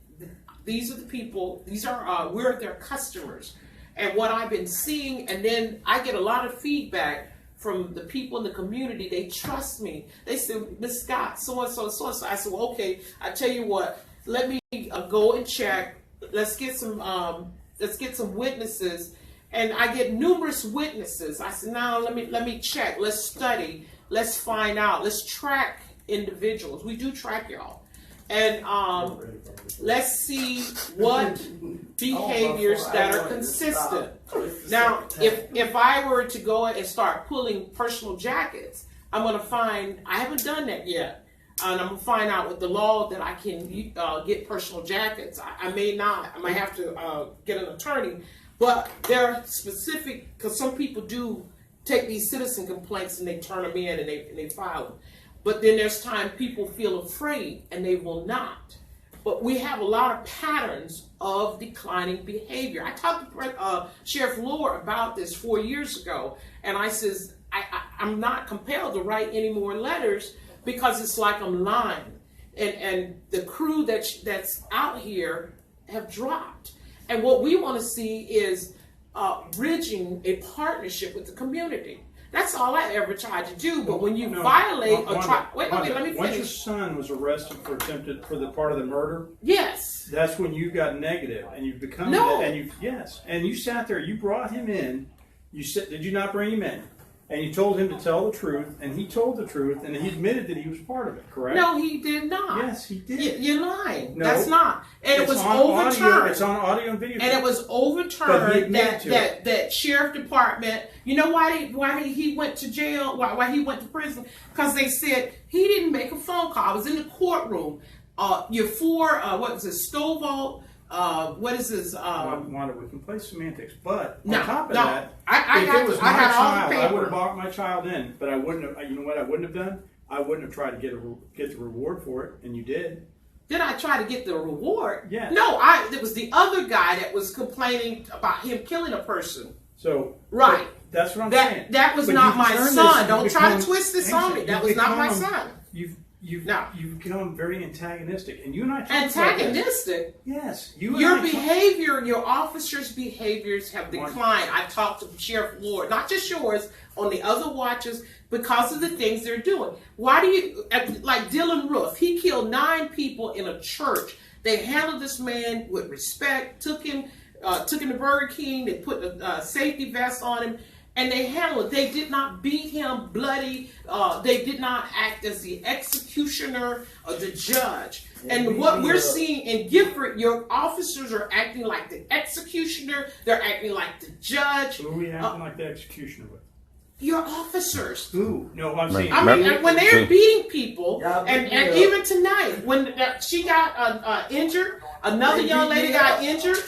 These are the people, we're their customers. And what I've been seeing, and then I get a lot of feedback from the people in the community. They trust me. They said, Miss Scott, so and so, so and so. I said, well, okay. I tell you what. Let me go and check. Let's get some witnesses. And I get numerous witnesses. I said, now let me check. Let's study. Let's find out. Let's track individuals. We do track y'all. And let's see what behaviors that are consistent. Now, if I were to go and start pulling personal jackets, I'm going to find, I haven't done that yet. And I'm going to find out with the law that I can get personal jackets. I may not. I might have to get an attorney. But they're specific, because some people do take these citizen complaints and they turn them in and they file them. But then there's time people feel afraid and they will not. But we have a lot of patterns of declining behavior. I talked to Sheriff Lohr about this 4 years ago, and I says, I'm not compelled to write any more letters because it's like I'm lying. And the crew that's out here have dropped. And what we want to see is bridging a partnership with the community. That's all I ever tried to do. But when you violate or try, wait, let me finish. Once your son was arrested for the part of the murder, yes, that's when you got negative and you've become and you sat there. You brought him in. You said, did you not bring him in? And you told him to tell the truth, and he told the truth, and he admitted that he was part of it, correct? No, he did not. Yes, he did. You're lying. No, that's not. And it was overturned. Audio, it's on audio and video. And it was overturned that sheriff department. You know why he went to jail? Why he went to prison? Because they said he didn't make a phone call. I was in the courtroom. You're for what is it? Stovall. What is this? Wanda, we can play semantics, but on no, top of no, that, I if got, it was I my got all child, the I paper. would have brought my child in, but I wouldn't have. You know what I wouldn't have done? I wouldn't have tried to get the reward for it, and you did. Did I try to get the reward? Yeah. No, it was the other guy that was complaining about him killing a person. So right. That's what I'm saying. That was But not my son. Don't try to twist this on me. That was not my son. You've become very antagonistic, and you and I talked antagonistic. About yes, your behavior, your officers' behaviors have declined. I talked to Sheriff Lohr, not just yours, on the other watches because of the things they're doing. Why do you like Dylan Roof? He killed 9 people in a church. They handled this man with respect. Took him to Burger King. They put a safety vest on him. And they handled it. They did not beat him bloody. They did not act as the executioner or the judge. And what we're seeing in Gifford, your officers are acting like the executioner. They're acting like the judge. Who are we acting like the executioner with? Your officers. Who? No, I'm saying. I mean, when they're beating people, and even tonight, when she got injured, another young lady got injured.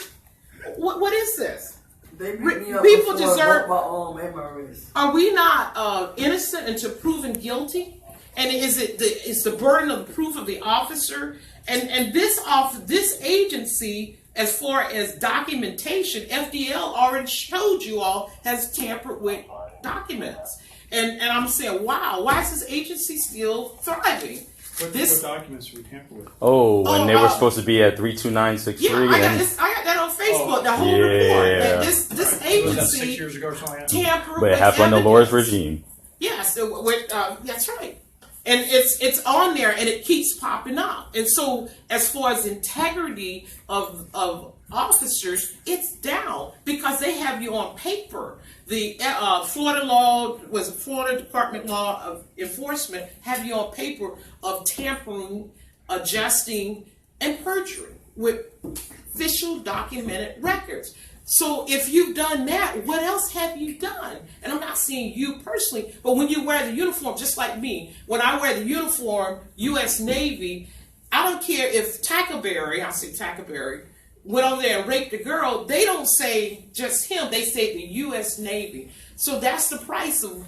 What is this? People deserve. Are we not innocent until proven guilty? And is it the burden of proof of the officer? And this agency, as far as documentation, FDL already showed you all has tampered with documents. And I'm saying, wow, why is this agency still thriving? What documents were we tampered with? When they were supposed to be at 32963. Yeah, I got that on Facebook. The whole report. That this agency was that 6 years ago or something? Tampered but it with happened under Lohr's regime. Yes, that's right. And it's on there, and it keeps popping up. And so, as far as integrity of officers, it's down because they have you on paper. The Florida Department Law of Enforcement have you on paper of tampering, adjusting, and perjury with official documented records. So if you've done that, what else have you done? And I'm not saying you personally, but when you wear the uniform, just like me, when I wear the uniform, U.S. Navy, I don't care if Tackleberry went over there and raped a girl, they don't say just him, they say the U.S. Navy. So that's the price of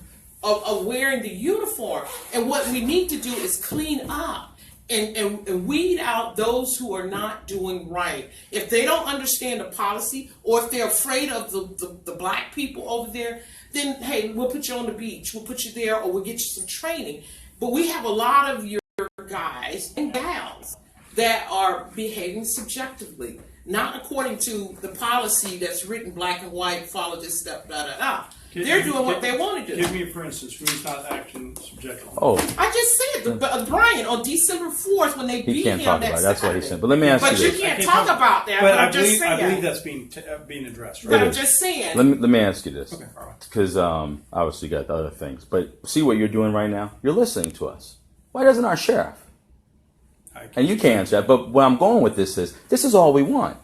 wearing the uniform. And what we need to do is clean up and weed out those who are not doing right. If they don't understand the policy, or if they're afraid of the black people over there, then hey, we'll put you on the beach, we'll put you there, or we'll get you some training. But we have a lot of your guys and gals that are behaving subjectively, not according to the policy that's written black and white, follow this step, da da da. They're doing what they want to do. Give me, for instance, who's not acting subjectively. Oh, I just said, Brian, on December 4th, when they he beat can't him talk that about it. That's what he Saturday. said. But let me ask But you you this. can't talk about that, But but I'm just I believe saying. that's being addressed, But right? I'm just saying. Let me ask you this. Okay, all right. Because obviously you got the other things. But see what you're doing right now? You're listening to us. Why doesn't our sheriff? And you can't answer that. But where I'm going with this is all we want.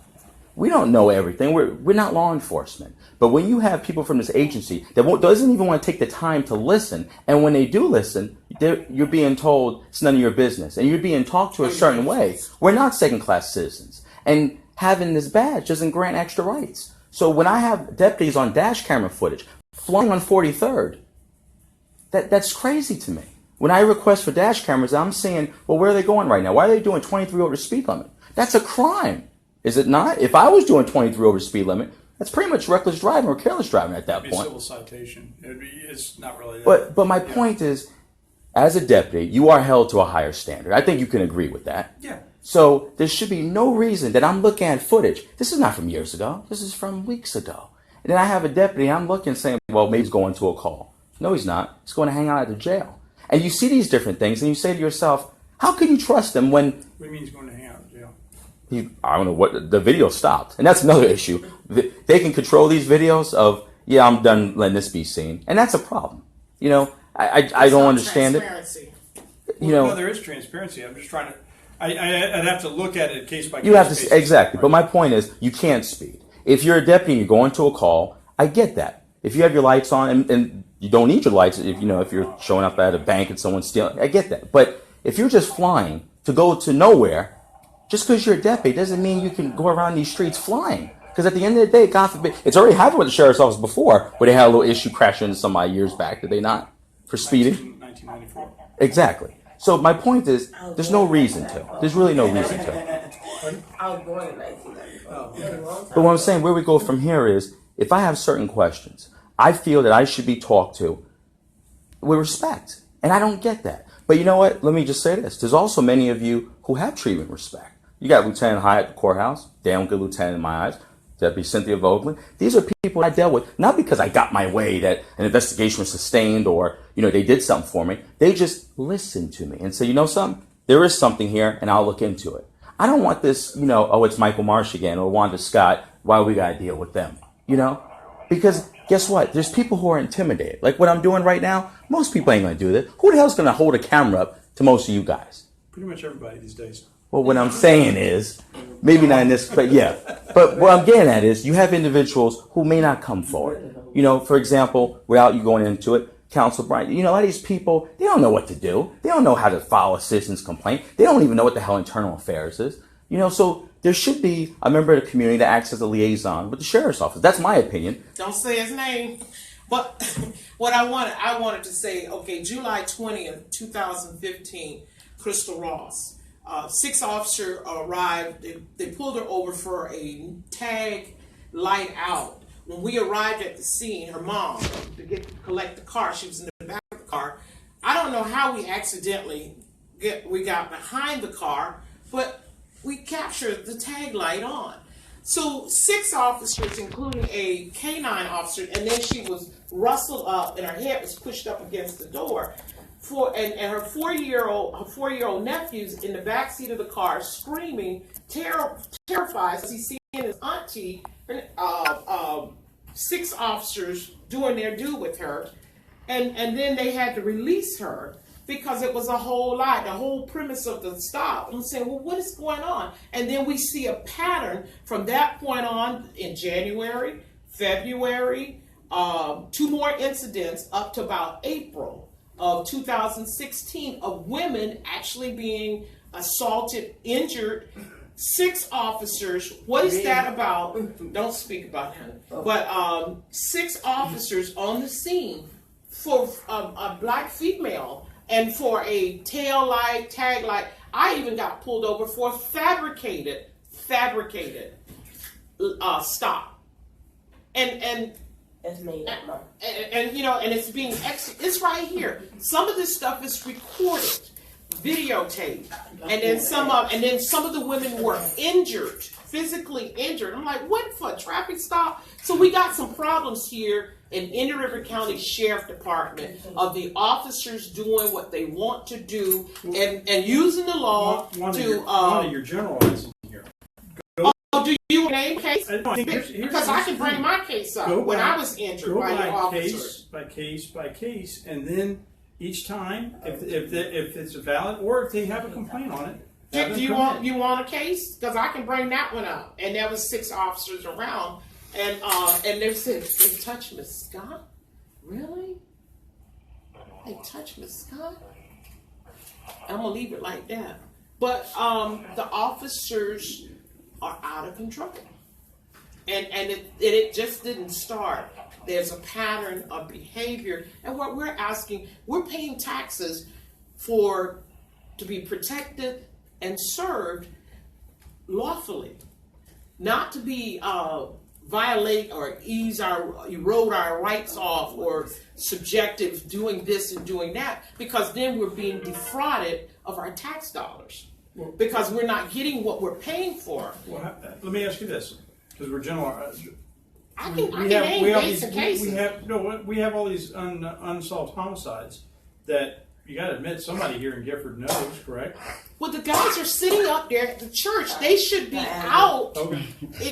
We don't know everything. We're not law enforcement. But when you have people from this agency that doesn't even want to take the time to listen, and when they do listen, you're being told it's none of your business, and you're being talked to a certain way. We're not second-class citizens. And having this badge doesn't grant extra rights. So when I have deputies on dash camera footage flying on 43rd, that's crazy to me. When I request for dash cameras, I'm saying, well, where are they going right now? Why are they doing 23 over the speed limit? That's a crime. Is it not? If I was doing 23 over the speed limit, that's pretty much reckless driving or careless driving at that It'd be point. civil citation. It's not really. But my point is, as a deputy, you are held to a higher standard. I think you can agree with that. Yeah. So there should be no reason that I'm looking at footage. This is not from years ago. This is from weeks ago. And then I have a deputy, I'm looking saying, well, maybe he's going to a call. No, he's not. He's going to hang out at the jail. And you see these different things, and you say to yourself, how can you trust them when... What do you mean he's going to hang out in jail? I don't know what the video stopped, and that's another issue. They can control these videos of, yeah, I'm done letting this be seen, and that's a problem. You know, I don't understand it. You know, no, there is transparency. I'm just trying to. I'd have to look at it case by case. You have to basis. exactly, Right. but my point is, you can't speed. If you're a deputy and you're going to a call, I get that. If you have your lights on, and you don't need your lights, if you're showing up at a bank and someone's stealing, I get that. But if you're just flying to go to nowhere, just because you're a deputy doesn't mean you can go around these streets flying. Because at the end of the day, God forbid, it's already happened with the sheriff's office before, where they had a little issue crashing into somebody years back, did they not? For speeding? 1994. Exactly. So my point is, there's no reason to. There's really no reason to. I was born in 1994. But what I'm saying, where we go from here is, if I have certain questions, I feel that I should be talked to with respect. And I don't get that. But you know what? Let me just say this. There's also many of you who have treatment respect. You got Lieutenant High at the courthouse, damn good lieutenant in my eyes, Deputy Cynthia Vogelin. These are people I dealt with, not because I got my way, that an investigation was sustained or, they did something for me. They just listened to me and said, you know something? There is something here, and I'll look into it. I don't want this, oh, it's Michael Marsh again or Wanda Scott. Why we got to deal with them, Because guess what? There's people who are intimidated. Like what I'm doing right now, most people ain't going to do this. Who the hell's going to hold a camera up to most of you guys? Pretty much everybody these days. Well, what I'm saying is, maybe not in this, but yeah. But what I'm getting at is, you have individuals who may not come forward. For example, without you going into it, Counsel Brian, a lot of these people, they don't know what to do. They don't know how to file a citizen's complaint. They don't even know what the hell internal affairs is. So there should be a member of the community that acts as a liaison with the sheriff's office. That's my opinion. Don't say his name. But what I wanted to say, okay, July 20th, 2015, Crystal Ross. 6 officers arrived. They pulled her over for a tag light out. When we arrived at the scene, her mom, to collect the car, she was in the back of the car. I don't know how we accidentally got behind the car, but we captured the tag light on. So 6 officers, including a canine officer, and then she was rustled up and her head was pushed up against the door. And her 4-year-old nephew's in the back seat of the car screaming, terrified as he's seeing his auntie, 6 officers doing their due with her. And then they had to release her because it was a whole lie, the whole premise of the stop. I'm saying, well, what is going on? And then we see a pattern from that point on in January, February, 2 more incidents up to about April of 2016 of women actually being assaulted, injured. 6 officers. What is that about? Don't speak about him. But 6 officers on the scene for a black female and for a tail light, tag light. I even got pulled over for a fabricated stop. And That's made up. and it's being it's right here. Some of this stuff is recorded, videotaped, and then some of the women were injured physically injured. I'm like, what, for a traffic stop? So we got some problems here in Indian River County Sheriff Department of the officers doing what they want to do and using the law one to. of your generalizing here. Oh, do you name case? Here's Because I can bring my case up when I was injured by the officers. Case by case, and then each time, if it's valid or if they have a complaint on it. Do you want a case? Because I can bring that one up. And there was 6 officers around, and they said they touched Miss Scott. Really? They touched Miss Scott? I'm gonna leave it like that. But the officers are out of control, and it just didn't start. There's a pattern of behavior, and what we're asking, we're paying taxes to be protected and served lawfully, not to be violate or erode our rights off or subjective doing this and doing that, because then we're being defrauded of our tax dollars because we're not getting what we're paying for. Well, let me ask you this, because we're general. We have all these unsolved homicides that you got to admit somebody here in Gifford knows, correct? Well, the guys are sitting up there at the church. They should be out,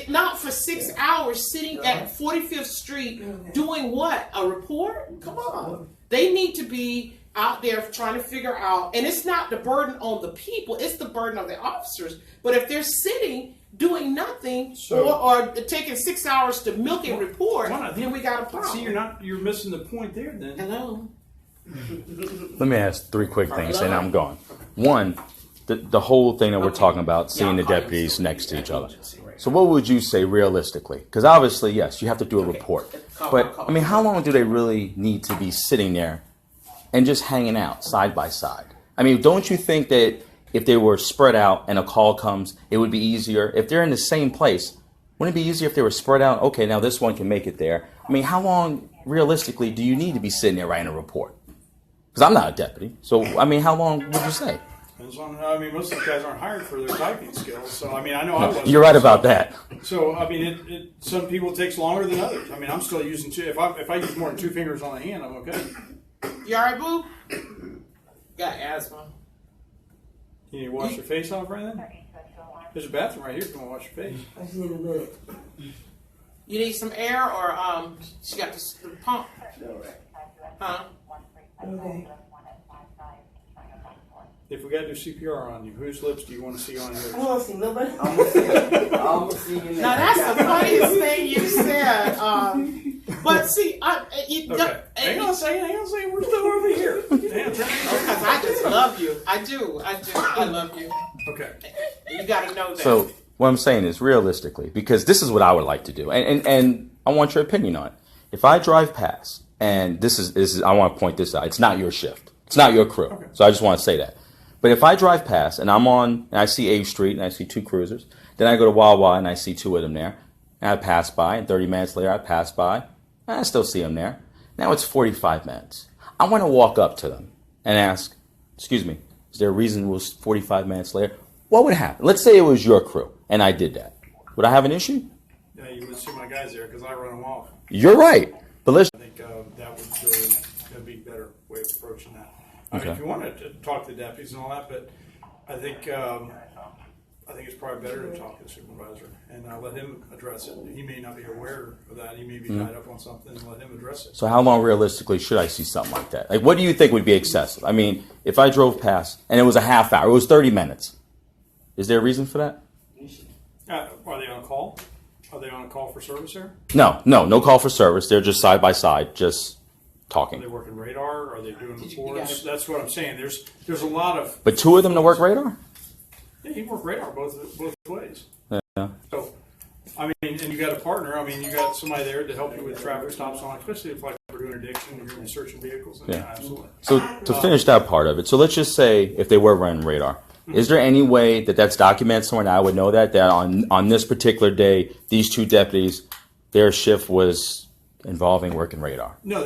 not for 6 hours, sitting at 45th Street doing what? A report? Come on. They need to be out there trying to figure out, and it's not the burden on the people, it's the burden of the officers. But if they're sitting doing nothing or taking 6 hours to milk a report, then we got a problem. See, you're missing the point there then. Hello? Let me ask 3 quick things, and I'm gone. One, the whole thing that we're talking about, seeing the deputies next to each other. So what would you say realistically? Because obviously, yes, you have to do a report. But, I mean, how long do they really need to be sitting there and just hanging out side by side? I mean, don't you think that if they were spread out and a call comes, it would be easier? If they're in the same place, wouldn't it be easier if they were spread out? Okay, now this one can make it there. I mean, how long realistically do you need to be sitting there writing a report? Because I'm not a deputy. So, I mean, how long would you say? I mean, most of the guys aren't hired for their typing skills. So, I mean, I know I wasn't. You're right about that. So, I mean, some people it takes longer than others. I mean, I'm still using 2. If I use more than 2 fingers on a hand, I'm okay. You all right, boo? Got asthma. You need to wash your face off right then? There's a bathroom right here if you want to wash your face. I just need a minute. You need some air, or she got the pump? Huh? Okay. If we got to do CPR on you, whose lips do you want to see on yours? I want to see nobody. I'm going to see you Now that's the funniest thing you said. But see, Okay. Hang on a second. We're still over here. Because I just love you. I do. I love you. Okay. You got to know that. So what I'm saying is realistically, because this is what I would like to do, and I want your opinion on it. If I drive past, and this is I want to point this out, it's not your shift. It's not your crew. Okay. So I just want to say that. But if I drive past and and I see A Street and I see 2 cruisers, then I go to Wawa and I see 2 of them there, and I pass by, and 30 minutes later I pass by, and I still see them there. Now it's 45 minutes. I want to walk up to them and ask, excuse me, is there a reason it was 45 minutes later? What would happen? Let's say it was your crew and I did that. Would I have an issue? Yeah, you would see my guys there because I run them off. You're right. But let's. I think that would really be a better way of approaching that. Okay. If you want to talk to the deputies and all that, but I think it's probably better to talk to the supervisor and let him address it. He may not be aware of that. He may be tied up on something, and let him address it. So how long realistically should I see something like that? Like, what do you think would be excessive? I mean, if I drove past and it was a half hour, it was 30 minutes. Is there a reason for that? Are they on call? Are they on a call for service there? No call for service. They're just side by side, just talking. Are they working radar? Are they doing reports? That's what I'm saying. There's a lot of. But 2 of them to work radar? Yeah, you work radar both ways. Yeah. So, I mean, and you got a partner. I mean, you got somebody there to help you with traffic stops on, especially if like we're doing interdiction and you're searching vehicles. Yeah, absolutely. So to finish that part of it, so let's just say if they were running radar, is there any way that that's documented somewhere and I would know that on this particular day, these 2 deputies, their shift was involving working radar? No,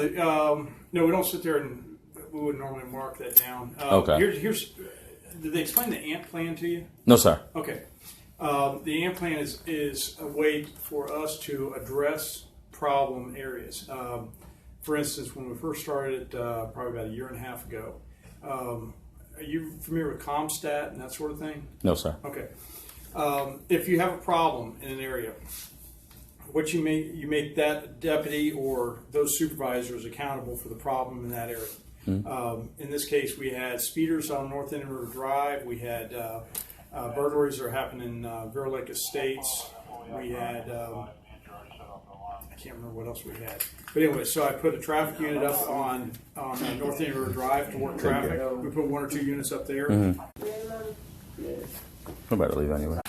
we don't sit there and we wouldn't normally mark that down. Okay. Did they explain the AMP plan to you? No, sir. Okay. The AMP plan is a way for us to address problem areas. For instance, when we first started, probably about a year and a half ago, are you familiar with CompStat and that sort of thing? No, sir. Okay. If you have a problem in an area, what you make that deputy or those supervisors accountable for the problem in that area. In this case, we had speeders on North End River Drive. We had burglaries that are happening in Bear Lake Estates. We had I can't remember what else we had. But anyway, so I put a traffic unit up on North End River Drive to work traffic. We put 1 or 2 units up there. I'm about to leave anyway.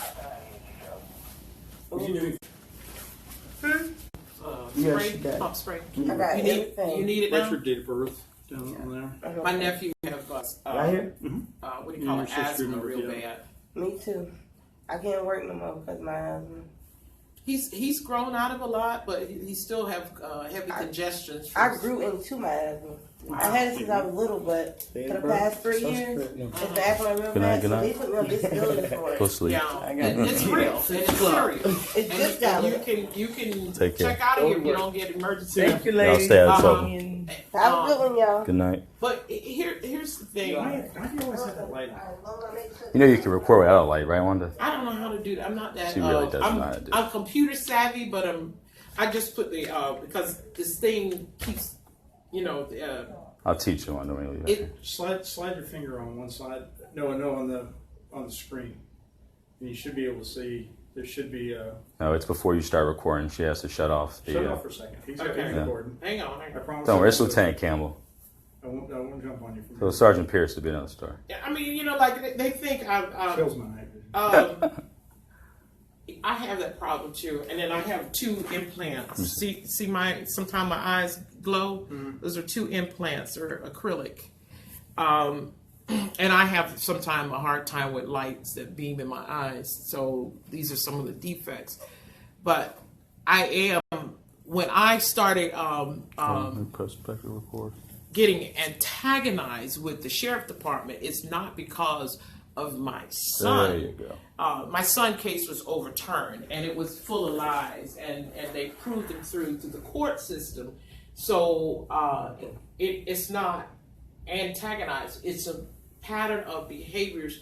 Yes, Spray, she does. pump spray. I got You need everything. it What's now? your date of birth down on there? My nephew have Right here? what do you call it? Social Security Asthma number, real yeah. bad. Me too. I can't work no more because my asthma. He's grown out of a lot, but he still have heavy congestion. I grew into my asthma. I had it since I was little, but for the past 3 years, it's the asthma real Good night, bad. good So they night. put me on disability for it. Go sleep. Yeah, it's real. And it's serious. It's just that. You can Take care. check out of here if you don't get emergency. Thank you, Y'all lady. stay out of Uh-huh. trouble. Have a good one, y'all. Good night. But here's the thing. Why do you always have that light? You know you can record without a light, right, Wanda? I don't know how to do that. I'm not that. She really doesn't I'm, know how to do I'm computer savvy, but I just put the because this thing keeps, I'll teach you one when we leave. Slide your finger on one side. No, on the screen. And you should be able to see. There should be a. No, it's before you start recording. She has to shut off the. Shut it off for a second. He's Okay. recording. Hang on. I promise. Don't worry, it's Lieutenant Campbell. I won't jump on you. From So Sergeant Pierce to be another story. Yeah, I mean, like they think Kills my night. I have that problem too, and then I have 2 implants. See, sometimes my eyes glow. Those are 2 implants, they're acrylic, and I have sometimes a hard time with lights that beam in my eyes. So these are some of the defects. But I am when I started Prospective report. getting antagonized with the sheriff department, it's not because of my son. There you go. My son case was overturned, and it was full of lies, and they proved them through to the court system. So it's not antagonized. It's a pattern of behaviors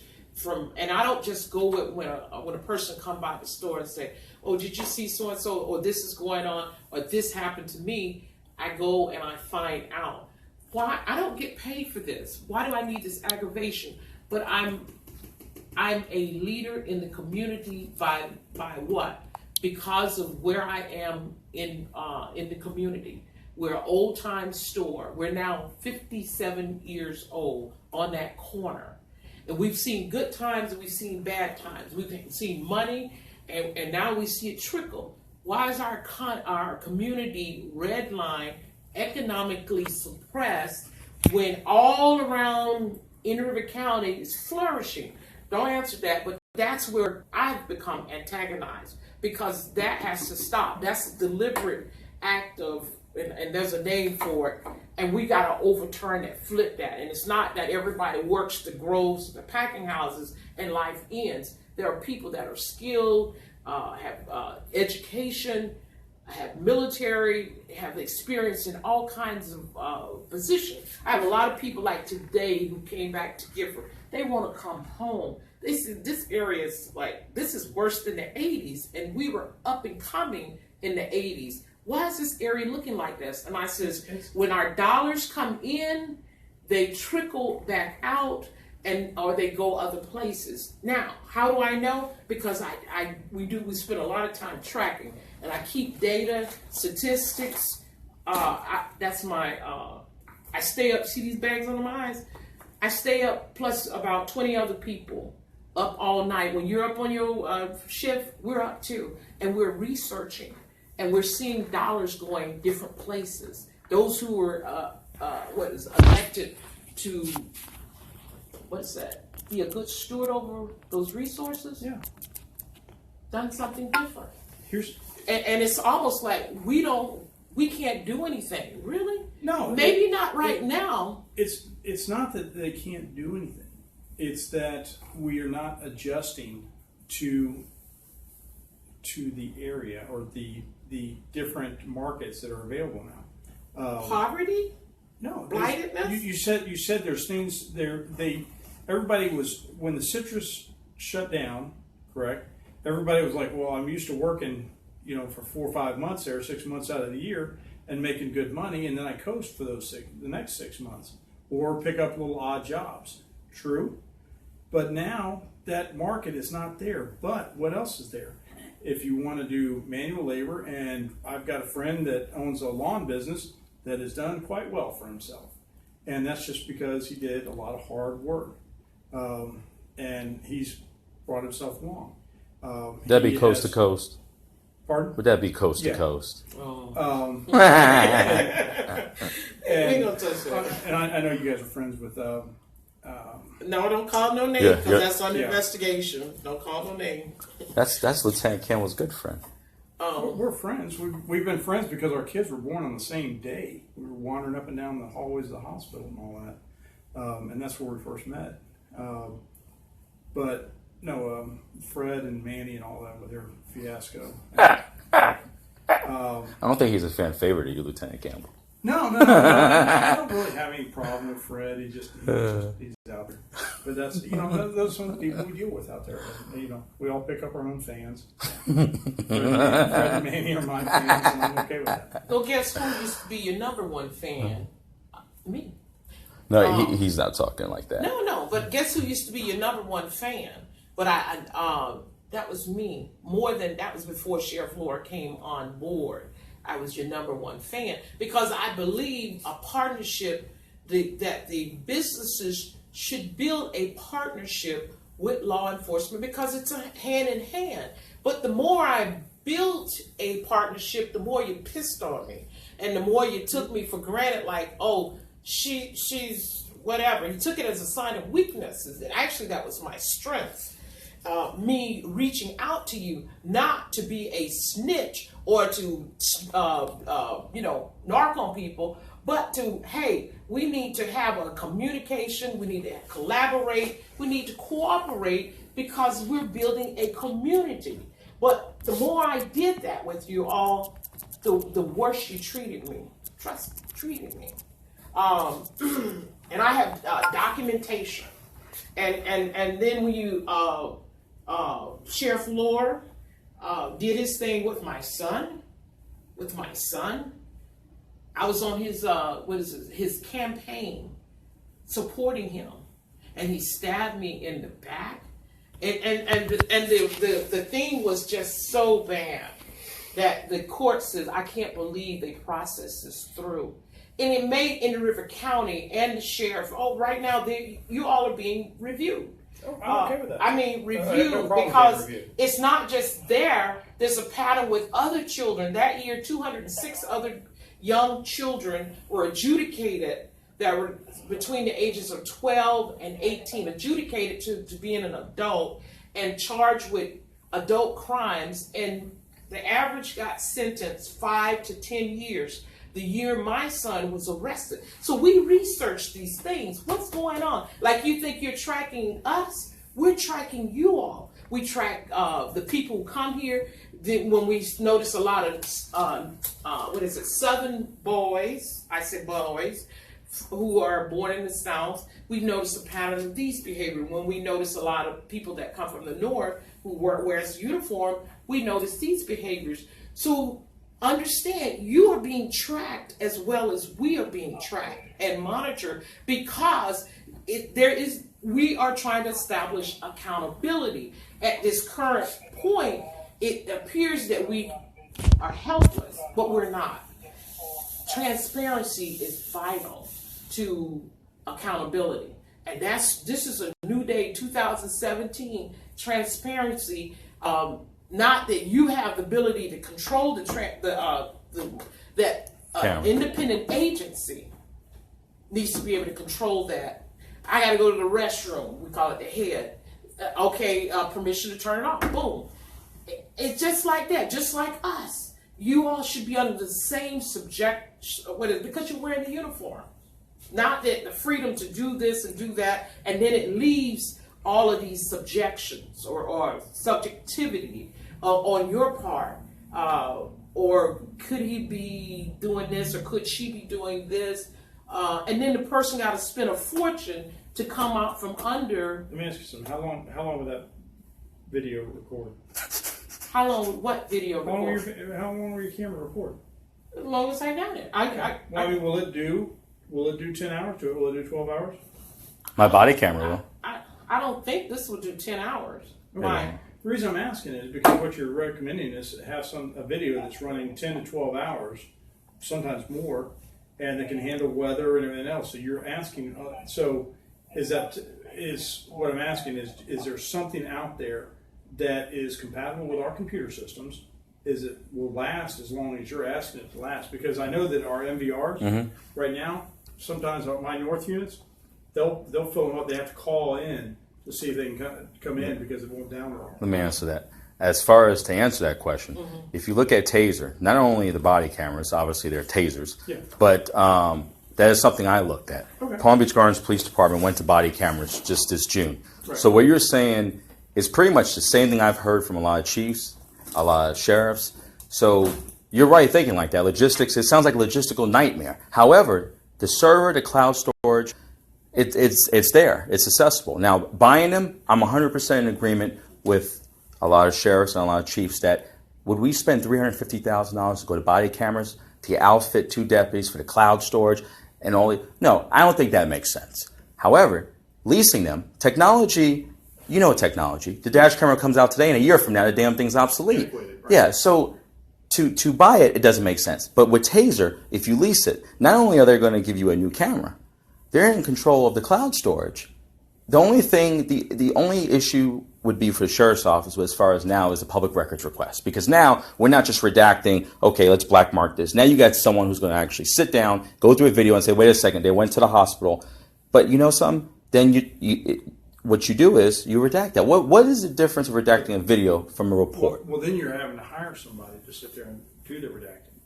and I don't just go with when a person come by the store and say, "Oh, did you see so and so?" or "This is going on," or "This happened to me." I go and I find out why. I don't get paid for this. Why do I need this aggravation? But I'm a leader in the community by what? Because of where I am in the community. We're an old time store. We're now 57 years old on that corner. And we've seen good times and we've seen bad times. We've seen money and now we see it trickle. Why is our community red line economically suppressed when all around Inner River County is flourishing? Don't answer that, but that's where I've become antagonized because that has to stop. That's a deliberate act of, and there's a name for it, and we got to overturn that, flip that. And it's not that everybody works the groves, the packing houses, and life ends. There are people that are skilled, have education, have military, have experience in all kinds of positions. I have a lot of people like today who came back to Gifford. They want to come home. They said this area is like, this is worse than the 80s, and we were up and coming in the 80s. Why is this area looking like this? And I says, when our dollars come in, they trickle back out, or they go other places. Now, how do I know? Because we spend a lot of time tracking, and I keep data, statistics. That's my. I stay up. See these bags under my eyes? I stay up plus about 20 other people up all night. When you're up on your shift, we're up too, and we're researching, and we're seeing dollars going different places. Those who were elected to. What's that? Be a good steward over those resources? Yeah. Done something different. Here's And it's almost like we can't do anything. Really? no. Maybe not right now. It's not that they can't do anything. It's that we are not adjusting to to the area or the different markets that are available now. Poverty? No, Blightedness? you said there's things there. Everybody was, when the citrus shut down, correct? Everybody was like, well, I'm used to working, for 4 or 5 months there, 6 months out of the year, and making good money, and then I coast for the next 6 months, or pick up little odd jobs. True, but now that market is not there. But what else is there? If you want to do manual labor, and I've got a friend that owns a lawn business that has done quite well for himself, and that's just because he did a lot of hard work, and he's brought himself along. That'd be coast to coast. Pardon? Would that be coast to Yeah. coast? Oh. We ain't gonna touch that. And I know you guys are friends with. No, don't call no name, Yeah, because yeah. that's under Yeah. investigation. Don't call no name. That's Lieutenant Campbell's good friend. We're friends. We've been friends because our kids were born on the same day. We were wandering up and down the hallways of the hospital and all that, and that's where we first met. But no, Fred and Manny and all that with their fiasco. I don't think he's a fan favorite of you, Lieutenant Campbell. No. I don't really have any problem with Fred. He's out there. But that's, those are some of the people we deal with out there. We all pick up our own fans. Fred and Manny are my fans, and I'm okay with that. So guess who used to be your number one fan? Me. No, he's not talking like that. No, but guess who used to be your number one fan? But that was me. That was before Sheriff Laura came on board. I was your number one fan because I believe a partnership that the businesses should build a partnership with law enforcement because it's a hand in hand. But the more I built a partnership, the more you pissed on me, and the more you took me for granted. Like, oh, she's whatever. You took it as a sign of weakness. Actually, that was my strength. Me reaching out to you, not to be a snitch or to, narc on people, but to, hey, we need to have a communication, we need to collaborate, we need to cooperate because we're building a community. But the more I did that with you all, the worse you treated me. Treated me. And I have documentation. And then when you, Sheriff Laura did his thing with my son. I was on his campaign supporting him, and he stabbed me in the back. And the thing was just so bad that the court says, I can't believe they processed this through. And it made in River County and the sheriff, right now you all are being reviewed. I'm okay with that. I mean, I have no review problem because being reviewed. it's not just there's a pattern with other children. That year, 206 other young children were adjudicated that were between the ages of 12 and 18, adjudicated to being an adult and charged with adult crimes. And the average got sentenced 5 to 10 years. The year my son was arrested. So we researched these things. What's going on? Like you think you're tracking us? We're tracking you all. We track the people who come here. Then when we notice a lot of, Southern boys, I said boys, who are born in the South, we notice a pattern of these behavior. When we notice a lot of people that come from the North who wears uniform, we notice these behaviors. So understand, you are being tracked as well as we are being tracked and monitored because we are trying to establish accountability. At this current point, it appears that we are helpless, but we're not. Transparency is vital to accountability. And this is a new day, 2017, transparency. Not that you have the ability to control that independent agency needs to be able to control that. I got to go to the restroom. We call it the head. Permission to turn it off. Boom. It's just like that. Just like us. You all should be under the same because you're wearing the uniform. Not that the freedom to do this and do that, and then it leaves all of these subjections or subjectivity on your part? Or could he be doing this, or could she be doing this? And then the person got to spend a fortune to come out from under. Let me ask you something. How long would that video record? How long? What video record? How long will your camera record? As long as I got it. I mean, will it do 10 hours to it? Will it do 12 hours? My body camera will. I don't think this will do 10 hours. Okay. Why? The reason I'm asking is because what you're recommending is to have a video that's running 10 to 12 hours, sometimes more, and that can handle weather and everything else. So you're asking, what I'm asking is there something out there that is compatible with our computer systems? Is it will last as long as you're asking it to last? Because I know that our MVRs right now, sometimes my North units, they'll fill them up. They have to call in to see if they can come in because it won't download. Let me answer that. As far as to answer that question, if you look at Taser, not only the body cameras, obviously they're tasers, but that is something I looked at. Okay. Palm Beach Gardens Police Department went to body cameras just this June. Right. So what you're saying is pretty much the same thing I've heard from a lot of chiefs, a lot of sheriffs. So you're right thinking like that. Logistics, it sounds like a logistical nightmare. However, the server, the cloud storage, it's there. It's accessible. Now, buying them, I'm 100% in agreement with a lot of sheriffs and a lot of chiefs that would we spend $350,000 to go to body cameras to outfit 2 deputies for the cloud storage and all? No, I don't think that makes sense. However, leasing them, technology, you know technology. The dash camera comes out today and a year from now, the damn thing's obsolete. Right. Yeah, so to buy it, it doesn't make sense. But with Taser, if you lease it, not only are they going to give you a new camera, they're in control of the cloud storage. The only thing, the only issue would be for the sheriff's office as far as now is a public records request. Because now we're not just redacting, okay, let's black mark this. Now you got someone who's going to actually sit down, go through a video and say, wait a second, they went to the hospital. But you know something? Then what you do is you redact that. What is the difference of redacting a video from a report? Well, then you're having to hire somebody to sit there and do the redacting.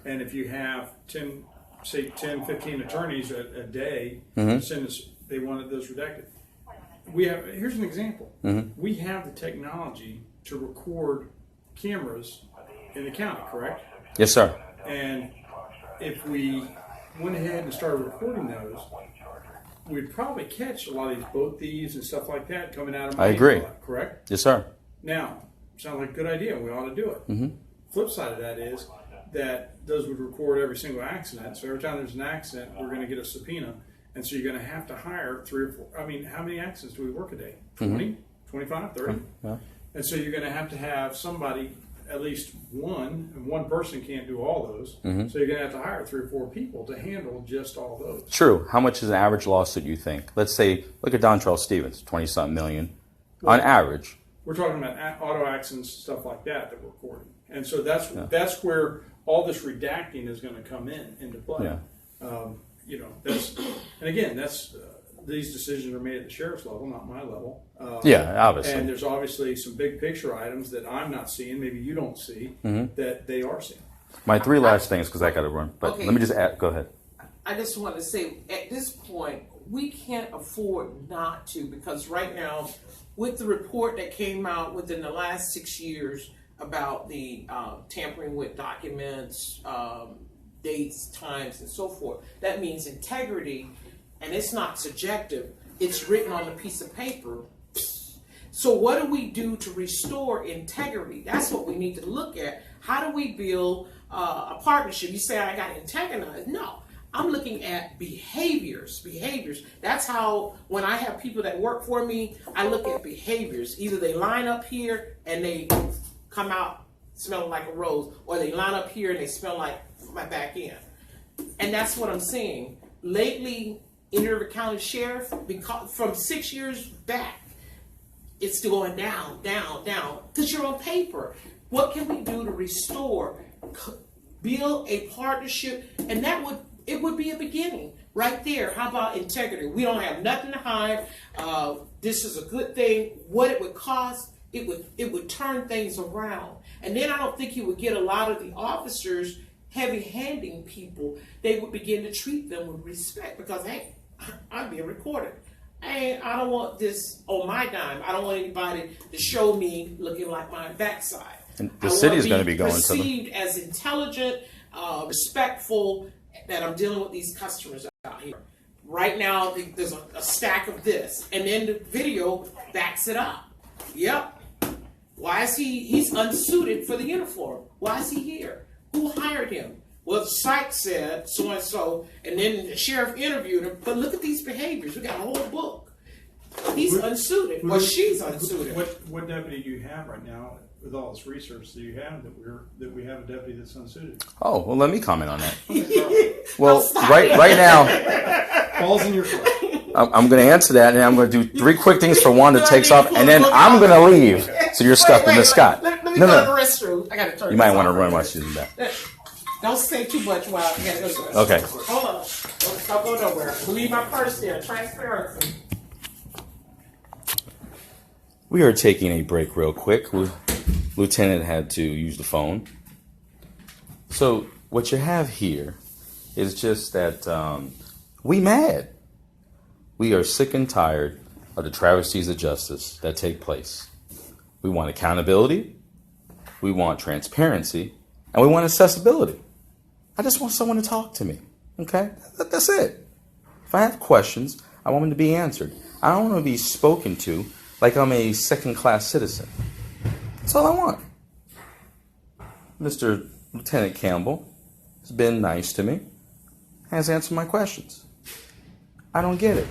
And if you have 10, 15 attorneys a day, they wanted those redacted. Here's an example. We have the technology to record cameras in the county, correct? Yes, sir. And if we went ahead and started recording those, we'd probably catch a lot of these boat thieves and stuff like that coming out of my I agree. Correct? Yes, sir. Now, sounds like a good idea. We ought to do it. Flip side of that is that those would record every single accident. So every time there's an accident, we're going to get a subpoena. And so you're going to have to hire 3 or 4. I mean, how many accidents do we work a day? 20, 25, 30? Yeah. And so you're going to have somebody, at least one, and one person can't do all those. So you're going to have to hire 3 or 4 people to handle just all those. True. How much is an average lawsuit, you think? Let's say, look at Dontrell Stevens, 20-something million. On average. We're talking about auto accidents, stuff like that we're recording. And so that's where all this redacting is going to come into play. Yeah. These decisions are made at the sheriff's level, not my level. Obviously. And there's obviously some big picture items that I'm not seeing, maybe you don't see, that they are seeing. My 3 last things, because I got to run. But Okay. let me just add, go ahead. I just want to say, at this point, we can't afford not to, because right now, with the report that came out within the last 6 years about the tampering with documents, dates, times, and so forth, that means integrity, and it's not subjective. It's written on a piece of paper. So what do we do to restore integrity? That's what we need to look at. How do we build a partnership? You say, I got to antagonize. No, I'm looking at behaviors. That's how, when I have people that work for me, I look at behaviors. Either they line up here and they come out smelling like a rose, or they line up here and they smell like my back end. And that's what I'm seeing. Lately, in River County Sheriff, because from 6 years back, it's still going down, because you're on paper. What can we do to restore, build a partnership? And it would be a beginning right there. How about integrity? We don't have nothing to hide. This is a good thing. What it would cost, it would turn things around. And then I don't think you would get a lot of the officers heavy-handing people. They would begin to treat them with respect, because, hey, I'm being recorded. I don't want this on my dime. I don't want anybody to show me looking like my backside. The city is going to be going to them. Perceived as intelligent, respectful, that I'm dealing with these customers out here. Right now, there's a stack of this, and then the video backs it up. Yep. Why is he's unsuited for the uniform? Why is he here? Who hired him? Well, the site said so-and-so, and then the sheriff interviewed him. But look at these behaviors. We got a whole book. He's unsuited. Well, she's unsuited. What deputy do you have right now with all this research that you have that we have a deputy that's unsuited? Oh, well, let me comment on that. Well, right now, Balls in your court. I'm going to answer that, and I'm going to do 3 quick things for one that takes off, and then I'm going to leave. So you're stuck with Miss Scott. Let me go to the restroom. I got to turn. You might want to run while she's in back. Don't say too much while I got to go to the restroom. Okay. Hold on. Don't go nowhere. Leave my purse there. Transparency. We are taking a break real quick. Lieutenant had to use the phone. So what you have here is just that we mad. We are sick and tired of the travesties of justice that take place. We want accountability, we want transparency, and we want accessibility. I just want someone to talk to me, okay? That's it. If I have questions, I want them to be answered. I don't want to be spoken to like I'm a second-class citizen. That's all I want. Mr. Lieutenant Campbell has been nice to me, has answered my questions. I don't get it.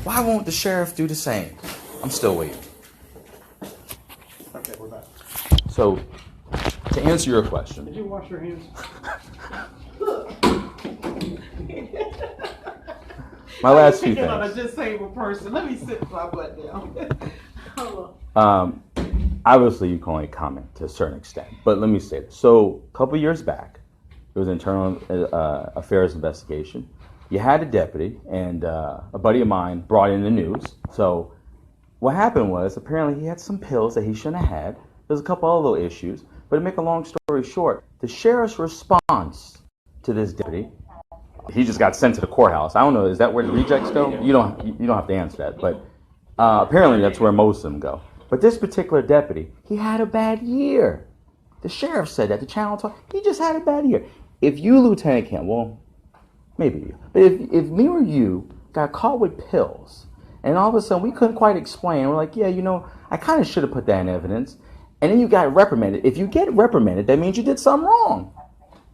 Why won't the sheriff do the same? I'm still waiting. Okay, we're back. So, to answer your question. Did you wash your hands? My last few Picking on a things. disabled person. Let me sit my butt down. Hold on. Obviously, you can only comment to a certain extent, but let me say this. So, a couple years back, there was an internal affairs investigation. You had a deputy, and a buddy of mine brought in the news. So, what happened was, apparently he had some pills that he shouldn't have had. There's a couple other little issues, but to make a long story short, the sheriff's response to this deputy, he just got sent to the courthouse. I don't know, is that where the rejects go? You don't have to answer that, but apparently that's where most of them go. But this particular deputy, he had a bad year. The sheriff said that. The channel talked. He just had a bad year. If you, Lieutenant Campbell, well, maybe you, but if me or you got caught with pills, and all of a sudden we couldn't quite explain, we're like, yeah, I kind of should have put that in evidence, and then you got reprimanded. If you get reprimanded, that means you did something wrong.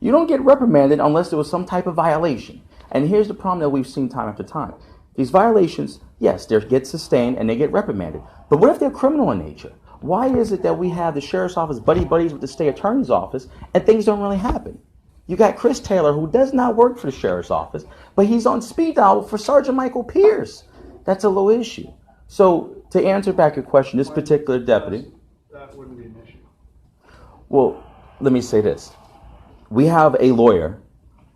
You don't get reprimanded unless there was some type of violation. And here's the problem that we've seen time after time. These violations, yes, they get sustained and they get reprimanded. But what if they're criminal in nature? Why is it that we have the sheriff's office buddies with the state attorney's office and things don't really happen? You got Chris Taylor, who does not work for the sheriff's office, but he's on speed dial for Sergeant Michael Pierce. That's a low issue. So to answer back your question, this particular deputy... That wouldn't be an issue. Well, let me say this. We have a lawyer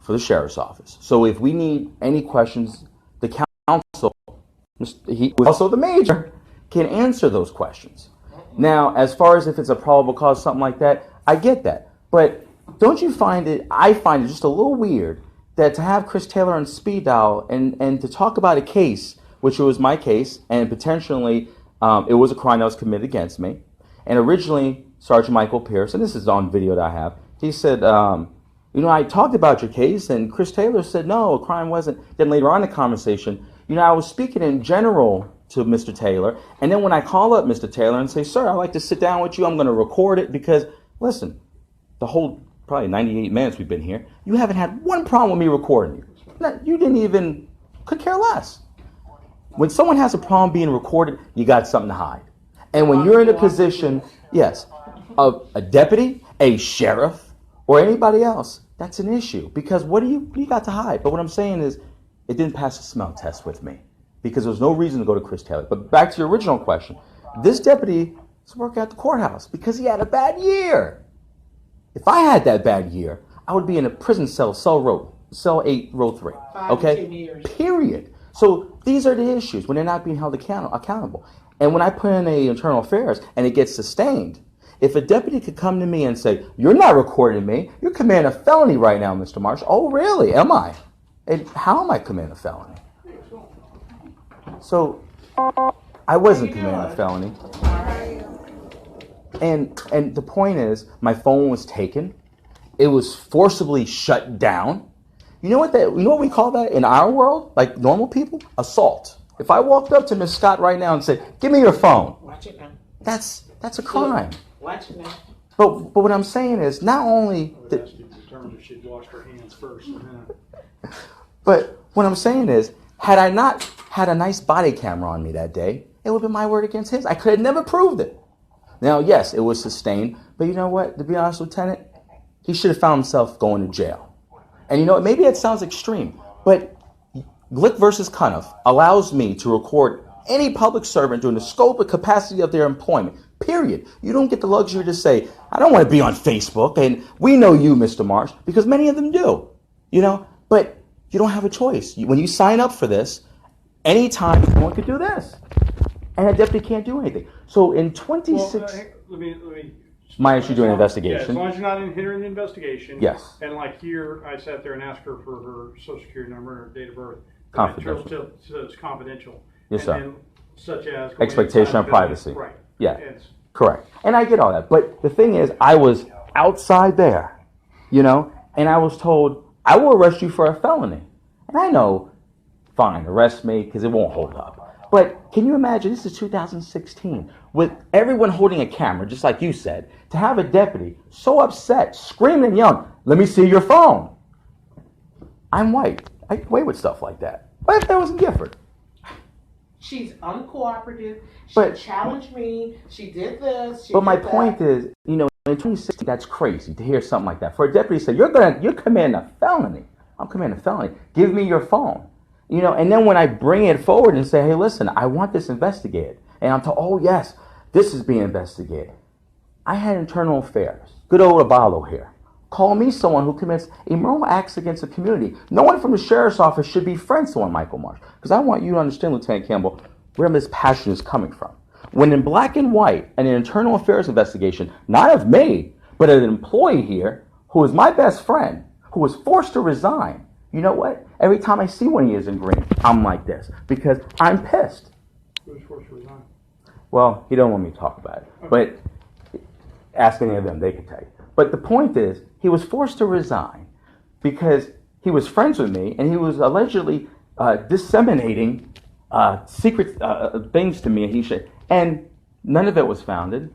for the sheriff's office. So if we need any questions, the counsel, he also the major, can answer those questions. Now, as far as if it's a probable cause, something like that, I get that. But don't you find it, I find it just a little weird that to have Chris Taylor on speed dial and to talk about a case, which was my case, and potentially it was a crime that was committed against me. And originally, Sergeant Michael Pierce, and this is on video that I have, he said, I talked about your case, and Chris Taylor said, no, a crime wasn't. Then later on in the conversation, I was speaking in general to Mr. Taylor, and then when I call up Mr. Taylor and say, sir, I'd like to sit down with you, I'm going to record it, because, listen, the whole probably 98 minutes we've been here, you haven't had one problem with me recording you. You didn't even, could care less. When someone has a problem being recorded, you got something to hide. And when you're in a position, yes, of a deputy, a sheriff, or anybody else, that's an issue. Because what do you got to hide? But what I'm saying is, it didn't pass the smell test with me. Because there was no reason to go to Chris Taylor. But back to your original question. This deputy is working at the courthouse because he had a bad year. If I had that bad year, I would be in a prison cell 8, row 3. 5 to 10 years. Period. So these are the issues when they're not being held accountable. And when I put in a internal affairs and it gets sustained, if a deputy could come to me and say, you're not recording me, you're committing a felony right now, Mr. Marsh. Oh, really? Am I? And how am I committing a felony? So I wasn't committing a felony. And the point is, my phone was taken. It was forcibly shut down. You know what we call that in our world, like normal people? Assault. If I walked up to Miss Scott right now and said, "Give me your phone," Watch it now. that's a crime. Watch it now. But what I'm saying is, not only I would ask you to determine if she'd washed her hands first. but what I'm saying is, had I not had a nice body camera on me that day, it would have been my word against his. I could have never proved it. Now, yes, it was sustained, but you know what? To be honest, Lieutenant, he should have found himself going to jail. And you know what? Maybe that sounds extreme, but Glick versus Kenneth allows me to record any public servant during the scope and capacity of their employment. Period. You don't get the luxury to say, "I don't want to be on Facebook," and we know you, Mr. Marsh, because many of them do. You know, but you don't have a choice. When you sign up for this, anytime someone could do this, and a deputy can't do anything. So in 26, Let me. my issue doing an Yeah, as investigation. long as you're not hindering the investigation. Yes. And like here, I sat there and asked her for her social security number and her date of birth. Confidential. So it's confidential. Yes, sir. And then, such as going Expectation inside of the building. privacy. Right. Yeah. It's- Correct. And I get all that. But the thing is, I was outside there, you know, and I was told, "I will arrest you for a felony." And I know, fine, arrest me because it won't hold up. But can you imagine, this is 2016, with everyone holding a camera, just like you said, to have a deputy so upset, screaming and yelling, "Let me see your phone." I'm white. I get away with stuff like that. What if that was in Gifford? She's uncooperative. She But- challenged me. She did this. She But my did that. point is, you know, in 2016, that's crazy to hear something like that. For a deputy to say, you're committing a felony. I'm committing a felony. Give me your phone. You know, and then when I bring it forward and say, "Hey, listen, I want this investigated," and I'm told, "Oh, yes, this is being investigated." I had internal affairs. Good old Abalo here. Call me someone who commits immoral acts against the community. No one from the sheriff's office should be friends to one Michael Marsh. Because I want you to understand, Lieutenant Campbell, where this passion is coming from. When in black and white, an internal affairs investigation, not of me, but of an employee here, who is my best friend, who was forced to resign, you know what? Every time I see one he is in green, I'm like this. Because I'm pissed. Who was forced to resign? Well, he don't want me to talk about it. But ask any of them, they can tell you. But the point is, he was forced to resign because he was friends with me and he was allegedly disseminating secret things to me. And none of it was founded.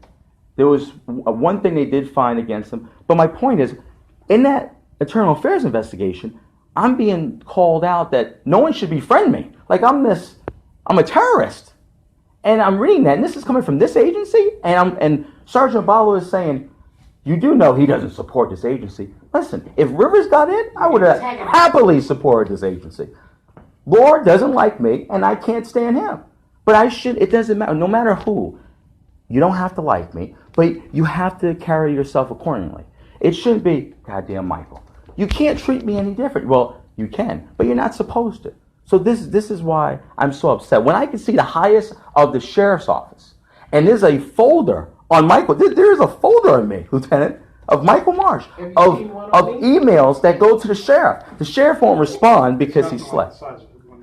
There was one thing they did find against him. But my point is, in that internal affairs investigation, I'm being called out that no one should befriend me. Like I'm a terrorist. And I'm reading that, and this is coming from this agency, and Sergeant Balo is saying, "You do know he doesn't support this agency." Listen, if Rivers got in, I would have happily supported this agency. Lord doesn't like me, and I can't stand him. But it doesn't matter, no matter who. You don't have to like me, but you have to carry yourself accordingly. It shouldn't be, "Goddamn Michael, you can't treat me any different." Well, you can, but you're not supposed to. So this is why I'm so upset. When I can see the highest of the sheriff's office, and there's a folder on Michael, there's a folder on me, Lieutenant, of Michael Marsh, of emails that go to the sheriff. The sheriff won't respond because he slept.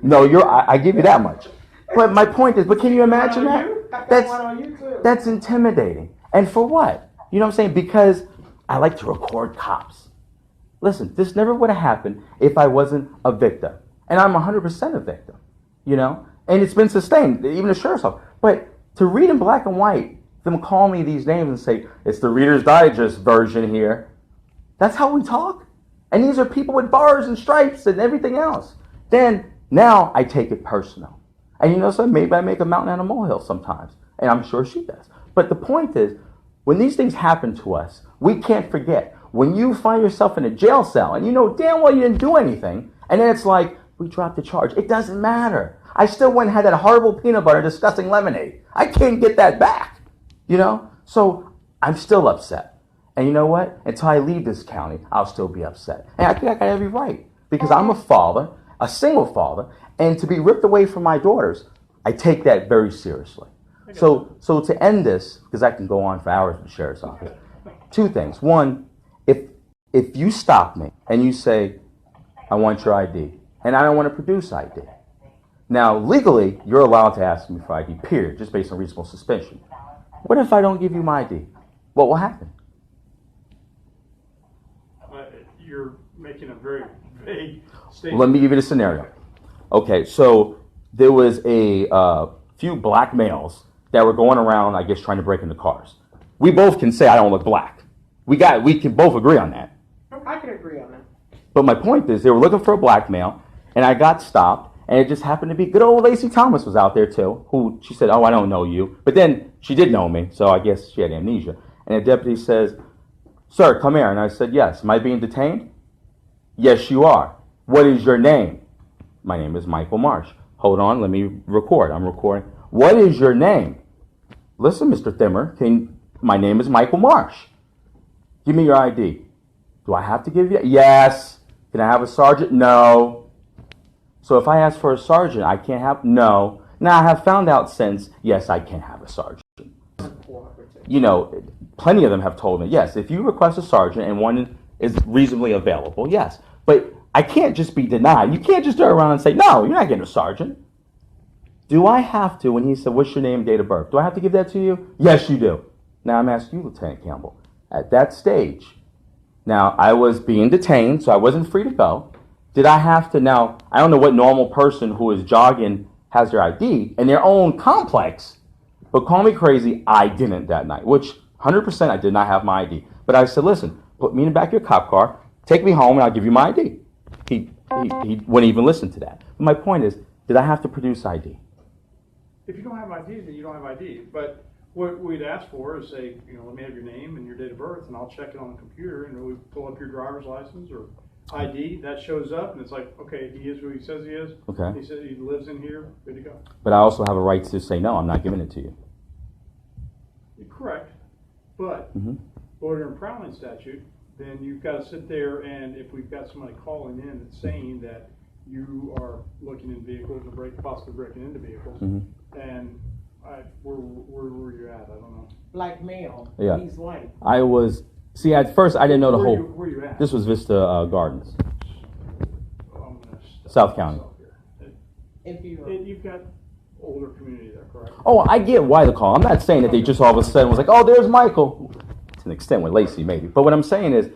No, I give you that much. But my point is, but can you imagine that? That's intimidating. And for what? You know what I'm saying? Because I like to record cops. Listen, this never would have happened if I wasn't a victim. And I'm 100% a victim, you know? And it's been sustained, even the sheriff's office. But to read in black and white, them call me these names and say, "It's the Reader's Digest version here." That's how we talk? And these are people with bars and stripes and everything else. Then, now I take it personal. And you know something? Maybe I make a mountain out of a molehill sometimes. And I'm sure she does. But the point is, when these things happen to us, we can't forget. When you find yourself in a jail cell and you know damn well you didn't do anything, and then it's like, "We dropped the charge." It doesn't matter. I still went and had that horrible peanut butter disgusting lemonade. I can't get that back, you know? So I'm still upset. And you know what? Until I leave this county, I'll still be upset. And I think I got every right because I'm a father, a single father, and to be ripped away from my daughters, I take that very seriously. So to end this, because I can go on for hours with the sheriff's office, two things. One, if you stop me and you say, "I want your ID," and I don't want to produce ID. Now, legally, you're allowed to ask me for ID, period, just based on reasonable suspicion. What if I don't give you my ID? what will happen? You're making a very vague statement. Let me give you the scenario. Okay, so there was a few black males that were going around, I guess, trying to break into cars. We both can say I don't look black. We can both agree on that. I can agree on that. But my point is, they were looking for a black male, and I got stopped, and it just happened to be good old Lacey Thomas was out there too, who she said, oh, I don't know you. But then she did know me, so I guess she had amnesia. And the deputy says, sir, come here. And I said, yes. Am I being detained? Yes, you are. What is your name? My name is Michael Marsh. Hold on, let me record. I'm recording. What is your name? Listen, Mr. Thimmer, my name is Michael Marsh. Give me your ID. Do I have to give you? Yes. Can I have a sergeant? No. So if I ask for a sergeant, I can't have? No. Now I have found out since, yes, I can have a sergeant. You know, plenty of them have told me, yes, if you request a sergeant and one is reasonably available, yes. But I can't just be denied. You can't just turn around and say, no, you're not getting a sergeant. Do I have to, when he said, what's your name, date of birth, do I have to give that to you? Yes, you do. Now I'm asking you, Lieutenant Campbell, at that stage, now I was being detained, so I wasn't free to go. Did I have to now, I don't know what normal person who is jogging has their ID in their own complex, but call me crazy, I didn't that night, which 100% I did not have my ID. But I said, listen, put me in the back of your cop car, take me home, and I'll give you my ID. He wouldn't even listen to that. But my point is, did I have to produce ID? If you don't have ID, then you don't have ID. But what we'd ask for is say, let me have your name and your date of birth, and I'll check it on the computer, and we pull up your driver's license or ID. That shows up, and it's like, okay, he is who he says he is. Okay. He says he lives in here. Good to go. But I also have a right to say, no, I'm not giving it to you. You're correct. But loitering and prowling statute, then you've got to sit there, and if we've got somebody calling in that's saying that you are looking in vehicles or possibly breaking into vehicles, and where were you at? I don't know. Black male. Yeah. He's white. I was, see, at first I didn't know the whole. Where you at? This was Vista Gardens, I'm gonna step South County. myself here. If you You've got older community there, correct? Oh, I get why the call. I'm not saying that they just all of a sudden was like, oh, there's Michael. To an extent with Lacey, maybe. But what I'm saying is,